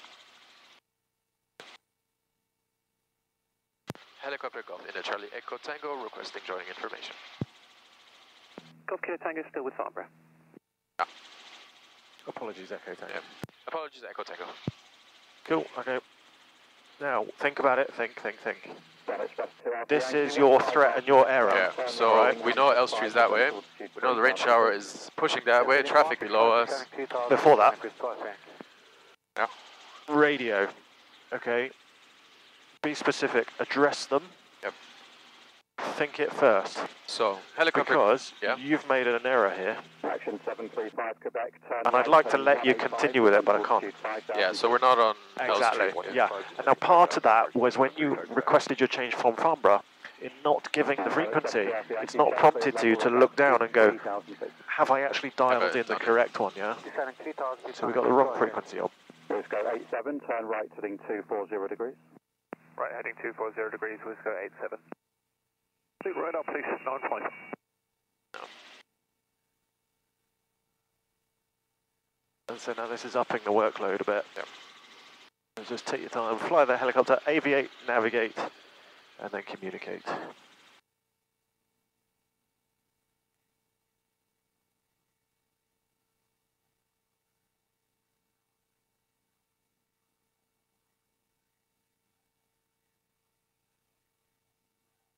Helicopter Golf India Charlie Echo Tango, requesting joining information. Golf Kilo Tango still with Farnborough. Apologies, Echo Tango. Yeah. Apologies, Echo Tango. Cool, okay. Now, think about it, think. This is your threat and your error. Yeah, so we know Elstree is that way. We know the rain shower is pushing that way, traffic below us. Before that, Yeah. radio, okay? Be specific, address them. Yep. Think it first. So, helicopter... Because yeah. you've made an error here. Action 735 Quebec, And I'd like to let you continue with it, but I can't. Yeah, so we're not on Exactly, Elstree. yeah. And now part of that was when you requested your change from Farnborough, in not giving the frequency, it's not prompted you to look down and go, have I actually dialed in the correct one, yeah? So we got the wrong frequency on. Wisco 87, turn right heading 240 degrees. Right, heading 240 degrees, Wisco 87. Right up, please, 95. And so now this is upping the workload a bit. Yep. So just take your time, fly the helicopter, aviate, navigate, and then communicate.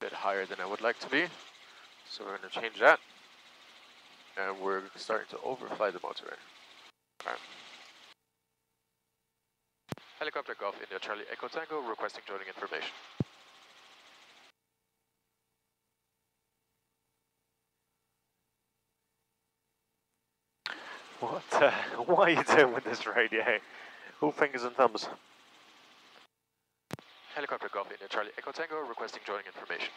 Bit higher than I would like to be, so we're going to change that, and we're starting to overfly the motorway. Right. Helicopter Golf India Charlie Echo Tango, requesting joining information. what are you doing with this radio? All fingers and thumbs. Helicopter Golf India Charlie Echo Tango requesting joining information.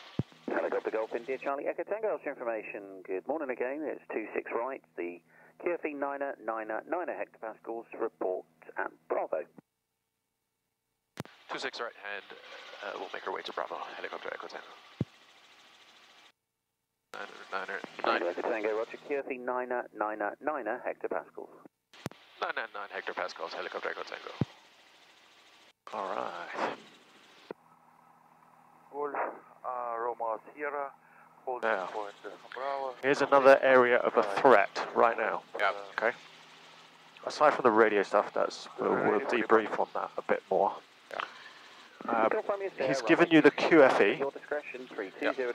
Helicopter Golf India Charlie Echo Tango, information. Good morning again, it's 26 right, the QFE 999 hectopascals report at Bravo. 26 right hand, we'll make our way to Bravo, Helicopter Echo Tango. 999 Echo Tango, roger, QFE 999 hectopascals. 999 hectopascals, Helicopter Echo Tango. Alright. Roma Sierra, holding Now, point Bravo. here's another area of a threat right now. Yeah. Okay. Aside from the radio stuff, we'll debrief on that a bit more. He's given you the QFE,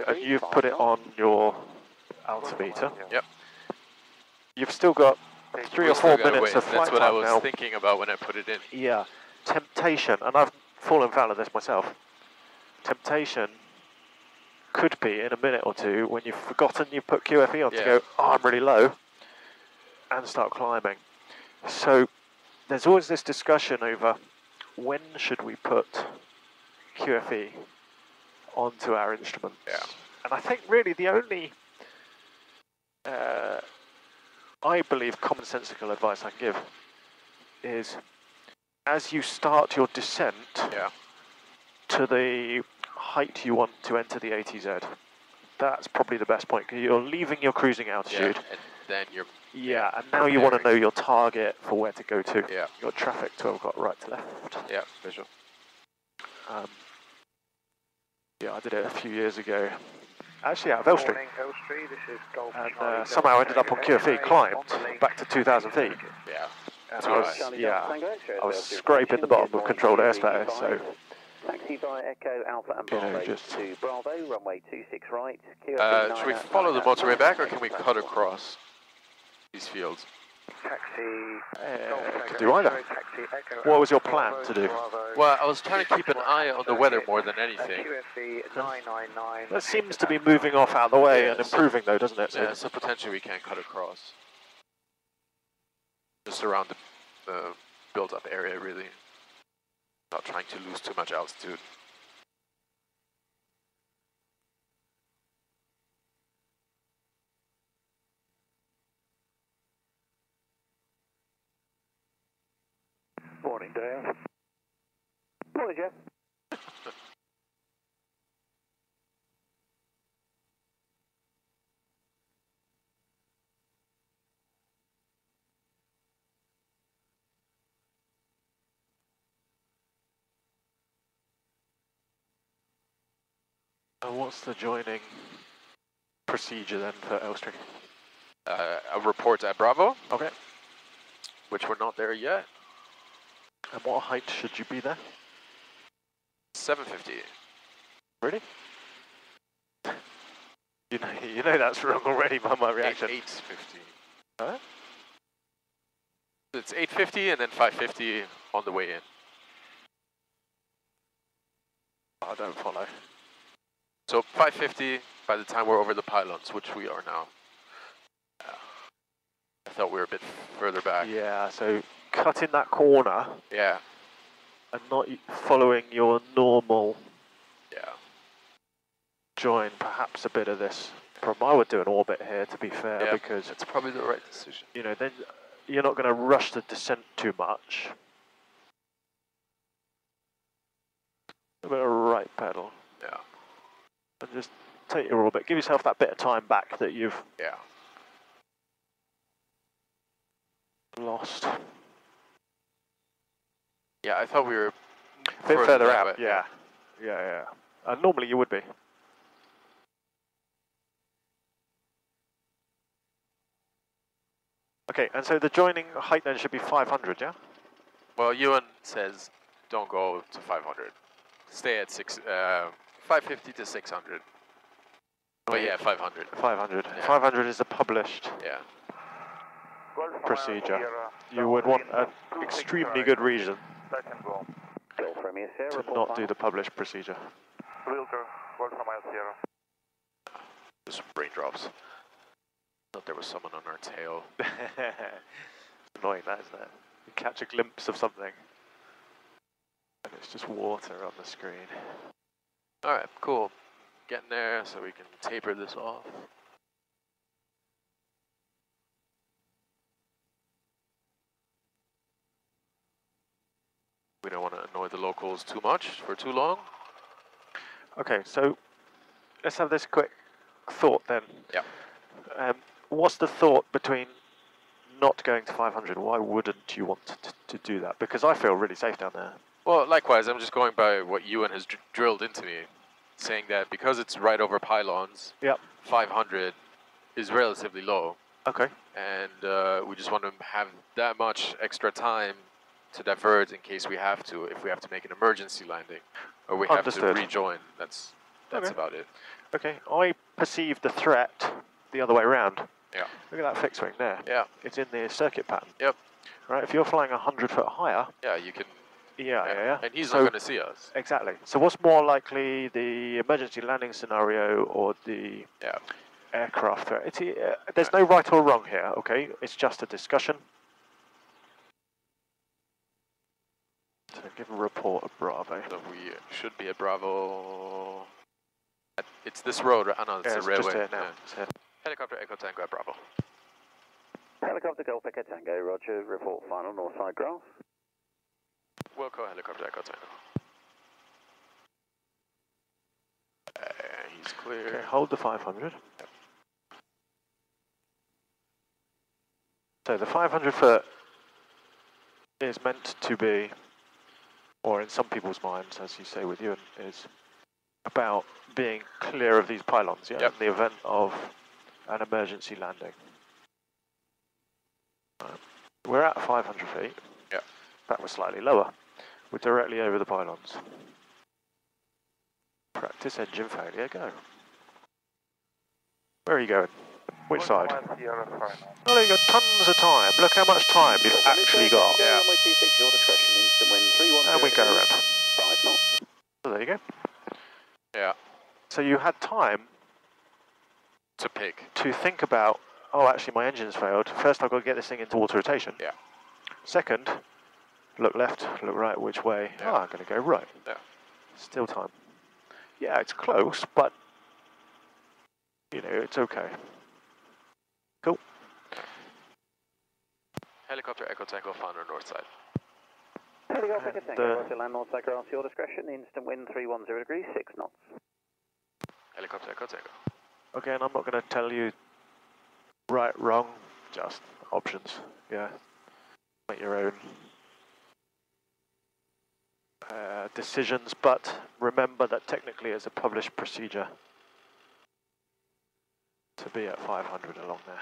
and you've put it on your altimeter. Yep. You've still got 3 or 4 minutes of flight That's what I time was now. thinking about when I put it in. Yeah. Temptation, and I've fallen foul of this myself. Temptation could be in a minute or two when you've forgotten you put QFE on to go, oh, I'm really low, and start climbing. So there's always this discussion over when should we put QFE onto our instruments. Yeah. And I think really the only, I believe, commonsensical advice I can give is as you start your descent to the height you want to enter the ATZ, that's probably the best point, because you're leaving your cruising altitude. Yeah, and then you're... Yeah, and now you want to know your target for where to go to. Yeah. Your traffic 12 o'clock right to left. Yeah, visual. Yeah, I did it a few years ago. Actually out of Elstree. Elstree, this is Golf And somehow ended up on QFE, climbed back to 2,000 feet. Yeah. And I was scraping the bottom of controlled airspace, so... Taxi by Echo Alpha and You know, Bravo just- to Bravo, runway 26 right. Should we follow the motorway back, or can we cut across these fields? Could do either. What was your plan to do? Well, I was trying to keep an eye on the weather more than anything. That seems to be moving off out of the way and improving though, doesn't it? Yeah, so potentially we can cut across. Just around the built-up area, really. Not trying to lose too much altitude. Morning, Dale. Morning, Jeff. And what's the joining procedure then for Elstree? A report at Bravo, Okay. which we're not there yet. And what height should you be there? 750. Really? You know that's wrong already by my reaction. 850. Huh? It's 850 and then 550 on the way in. I don't follow. So 550 by the time we're over the pylons, which we are now. I thought we were a bit further back. Yeah, so cutting that corner Yeah, and not following your normal yeah. join, perhaps a bit of this. I would do an orbit here, to be fair, Yeah, because it's probably the right decision. you know then you're not going to rush the descent too much. A bit of right pedal. Yeah, And just take your orbit. Give yourself that bit of time back that you've yeah. lost. Yeah, I thought we were A bit further that out, way. yeah. Yeah. Normally you would be. Okay, and so the joining height then should be 500, yeah? Well, Ewan says don't go to 500. Stay at 550 to 600. But yeah, 500. 500. Yeah. 500 is a published Yeah. procedure. You would want an extremely good reason Golf Romeo Sierra, to not do the published procedure. Wilter, Golf Romeo Sierra. Just raindrops. Thought there was someone on our tail. Annoying, that, isn't it? You catch a glimpse of something, and it's just water on the screen. Alright, cool. Getting there so we can taper this off. We don't want to annoy the locals too much for too long. Okay, so let's have this quick thought then. Yeah. What's the thought between not going to 500? Why wouldn't you want to do that? Because I feel really safe down there. Well, likewise, I'm just going by what Ewan has drilled into me, saying that because it's right over pylons, Yep. 500 is relatively low. Okay. And we just want to have that much extra time to divert in case we have to, if we have to make an emergency landing, or we have Understood. to rejoin. That's Okay. about it. Okay, I perceive the threat the other way around. Yeah. Look at that fixed wing there. Yeah. It's in the circuit pattern. Yep. Right, if you're flying 100 foot higher. Yeah, you can. Yeah. And he's so, not going to see us. Exactly. So what's more likely, the emergency landing scenario or the aircraft threat? There's no right or wrong here, okay? It's just a discussion. So give a report of Bravo. So we should be at Bravo. It's this road, right? Oh no, it's the railway. Just here now. Yeah. It's here. Helicopter Echo Tango at Bravo. Helicopter Golf Echo Tango, roger, report final north side grass. Wilco Helicopter Echo Tango. He's clear. Okay, hold the 500. Yep. So the 500 foot is meant to be, or in some people's minds, as you say with you, is about being clear of these pylons, yeah, Yep. in the event of an emergency landing. We're at 500 feet. Yeah. That was slightly lower. We're directly over the pylons. Practice engine failure, go. Where are you going? Which side? Oh, you got tons of time. Look how much time you've actually got. Yeah. Runway 26, your discretion, instant wind 310. And we go around. 5 knots. So there you go. Yeah. So you had time To pick. to think about, oh, actually my engine's failed. First I've got to get this thing into auto rotation. Yeah. Second, look left, look right, which way? Yeah. Oh, I'm going to go right. Yeah. Still time. Yeah, it's close, but, you know, it's okay. Cool. Helicopter Echo Tango Founder North Side. Helicopter Echo Tango, roger, land north side grass, your discretion, instant wind 310 degrees, 6 knots. Helicopter Echo Tango. Okay, and I'm not going to tell you right, wrong, just options. Yeah. Make your own decisions, but remember that technically it's a published procedure to be at 500 along there.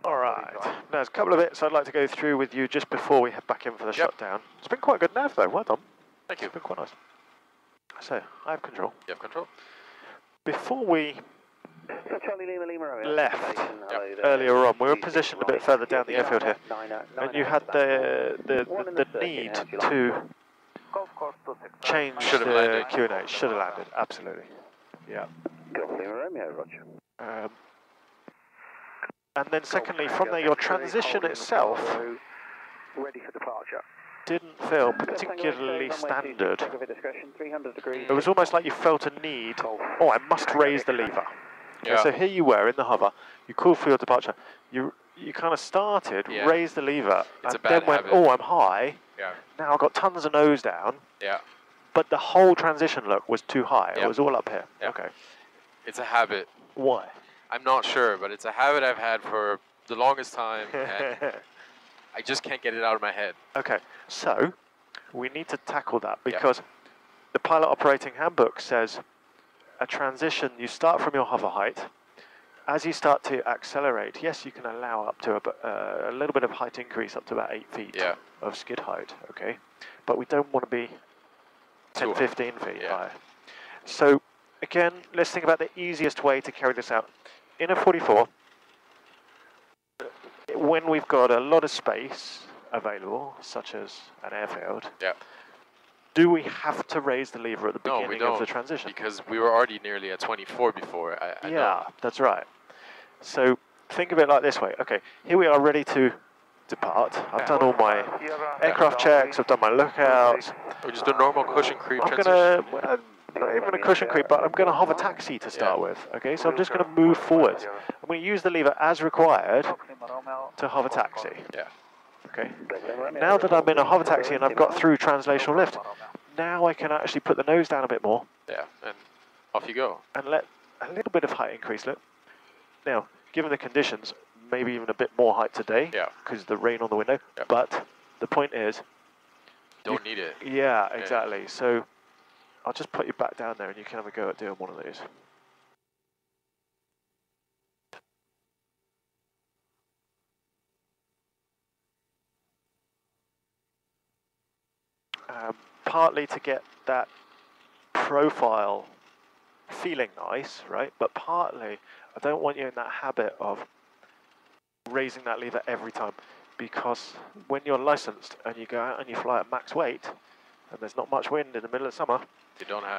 Alright, now there's a couple of bits I'd like to go through with you just before we head back in for the shutdown. It's been quite a good nav though, well done. Thank you. It's been quite nice. So, I have control. You have control? Before we So Charlie Lima Lima Romeo. left Hello there. earlier on, we were 26 positioned a bit right, further down the your airfield here, and you had the need to change Should have the landed. Q&A. Should have landed, absolutely. Yeah. Golf Lima Romeo, roger. And then secondly, from there, your transition itself Ready for departure. didn't feel particularly standard. 300 degrees. It was almost like you felt a need, oh, I must raise the lever. Yeah. And so here you were in the hover, you called for your departure, you kind of started, Yeah. raised the lever, It's a and bad then went, habit. oh, I'm high, Yeah. now I've got tons of nose down, Yeah. but the whole transition look was too high, Yeah. it was all up here. Yeah. Okay. It's a habit. Why? I'm not sure, but it's a habit I've had for the longest time, and I just can't get it out of my head. Okay, so we need to tackle that because the pilot operating handbook says a transition, you start from your hover height, as you start to accelerate, yes, you can allow up to a little bit of height increase up to about 8 feet of skid height, okay? But we don't want to be 10, 15 feet high. So, again, let's think about the easiest way to carry this out. In a 44, when we've got a lot of space available, such as an airfield, do we have to raise the lever at the beginning of the transition? Because we were already nearly at 24 before. I that's right. So think of it like this way. Okay, here we are ready to depart. I've done all my aircraft checks, I've done my lookouts. We just do normal cushion creep transition. Not even a cushion creep, but I'm going to hover taxi to start with. Okay, so I'm just going to move forward. I'm going to use the lever as required to hover taxi. Okay. Now that I'm in a hover taxi and I've got through translational lift, now I can actually put the nose down a bit more. And off you go. And let a little bit of height increase. Look. Now, given the conditions, maybe even a bit more height today, because of the rain on the window. But the point is, don't need it. Yeah, exactly. So I'll just put you back down there, and you can have a go at doing one of these. Partly to get that profile feeling nice, right? But partly, I don't want you in that habit of raising that lever every time, because when you're licensed and you go out and you fly at max weight, and there's not much wind in the middle of summer,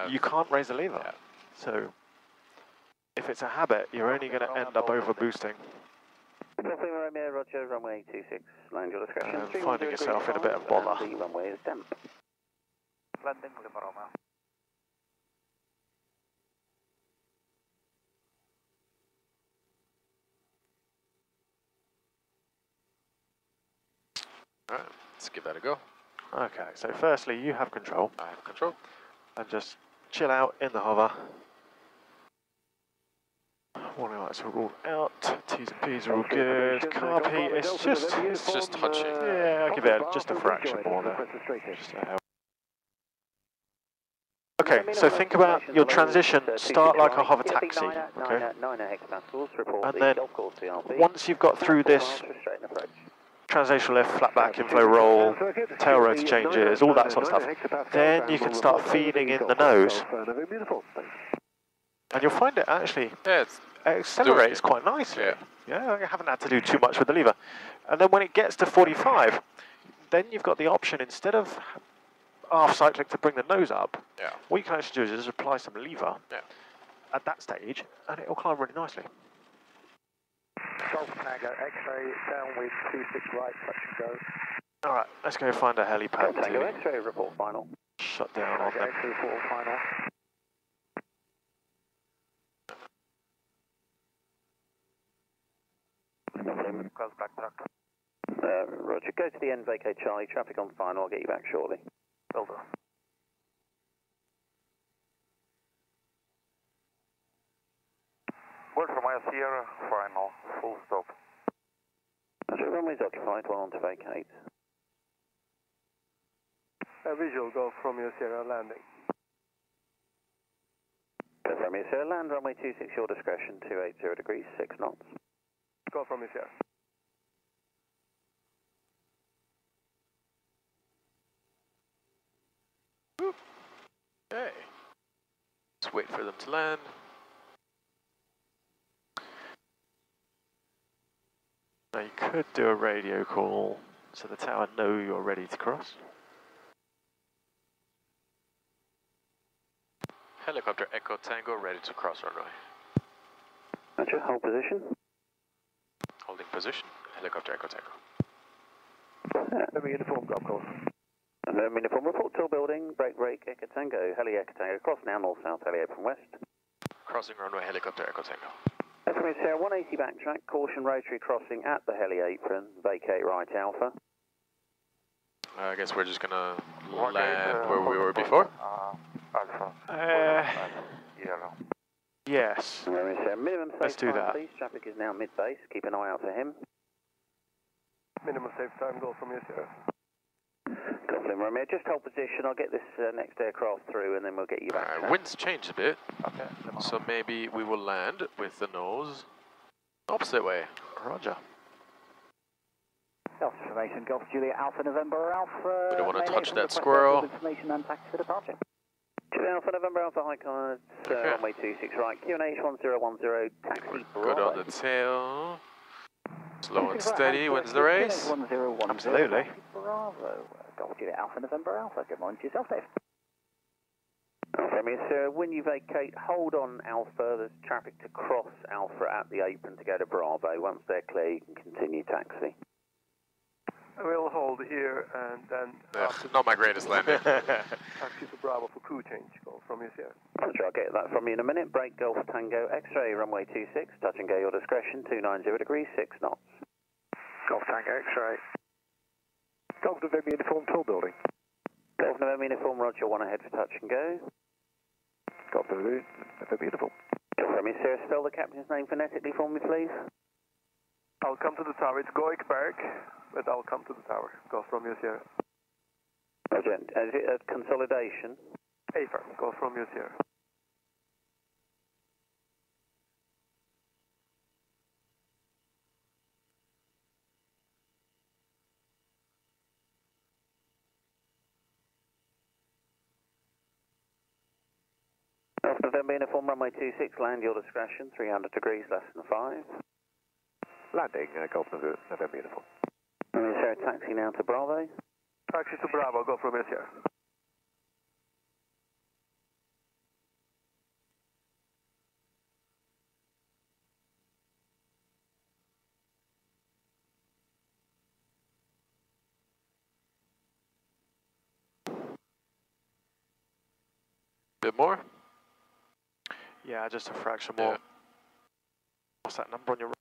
you can't raise the lever. So if it's a habit, you're only going to end up over boosting. Roger, runway 26, land your discretion. And finding yourself in a bit of bother. The runway is damp. Landing Lima Romeo. Alright, let's give that a go. Okay, so firstly, you have control. I have control. And just chill out in the hover. Warning lights are all out. T's and P's are all good. Carb heat is just touching. Yeah, I'll give it just a fraction more there. Just to help. Okay, so think about your transition. Start like a hover taxi. Okay. And then once you've got through this translational lift, flat back, inflow roll, tail rotor changes, all that sort of stuff, then you can start feeding in the nose. And you'll find it actually accelerates quite nicely. Yeah, I haven't had to do too much with the lever. And then when it gets to 45, then you've got the option, instead of half cycling to bring the nose up, what you can actually do is just apply some lever at that stage, and it'll climb really nicely. Golf Tango, X-ray, downwind, 26 right, touch and go. Alright, let's go find a helipad Tango, X-ray, report final. Shut down on them. X-ray, report final. Close back truck. Roger, go to the end, vacate Charlie, traffic on final, I'll get you back shortly. Over. Word from Sierra, final, full stop. Roger, runway's occupied, one on to vacate. Visual, go from Sierra landing. Go from Sierra, land runway 26, your discretion, 280 degrees, 6 knots. Go from Sierra. Okay. Just wait for them to land. Now you could do a radio call so the tower know you're ready to cross. Helicopter Echo Tango ready to cross runway. Roger, hold position. Holding position. Helicopter Echo Tango. Let me uniform, golf course. Uniform, report till building, break, Echo Tango, heli Echo Tango, cross now, north-south, heli open west. Crossing runway, Helicopter Echo Tango. FM Sierra 180 backtrack, caution rotary crossing at the heli apron, vacate right Alpha. I guess we're just gonna land where we were before. Alpha. Yellow. Yes. Minimum Let's safe do time, that. please. Traffic is now mid-base. Keep an eye out for him. Minimum safe time, go from Sierra. Goblin Romeo, just hold position. I'll get this next aircraft through, and then we'll get you back. Wind's changed a bit, Okay. so maybe we will land with the nose Opposite way. Roger. Delta information, Golf Juliet Alpha November Alpha. We don't want to touch that request squirrel. Information and taxi for departure. Juliet Alpha November Alpha High Connard, Okay. runway 26 right, QNH 1010, taxi Good on the tail. Slow and steady wins the race. Absolutely. Bravo. Golf Juliet Alpha November Alpha. Good morning to yourself, Dave. Okay, Miss, when you vacate, hold on Alpha. There's traffic to cross Alpha at the apron to go to Bravo. Once they're clear, you can continue taxi. We'll hold here and then... Not my greatest landing. Taxi to Bravo for crew change. Go from here. Roger, I'll get that from you in a minute. Break Golf Tango X-ray, runway 26. Touch and go your discretion, 290 degrees, 6 knots. Golf Tango X-ray. Golf November uniform, tall building. Golf November uniform, Roger, 1 ahead for touch and go. Golf November uniform. From you, sir, spell the captain's name phonetically for me, please. I'll come to the tower. It's Goik Park, but I'll come to the tower. Go from here, Sierra. Roger, is it a consolidation? AFAR, go from here, Sierra. Golf November uniform, runway 26, land your discretion, 300 degrees, less than 5. Landing, Golf November uniform. Is there a taxi now to Bravo? Taxi to Bravo, go from here, Sierra. Bit more? Yeah, just a fraction more. Yeah. What's that number on your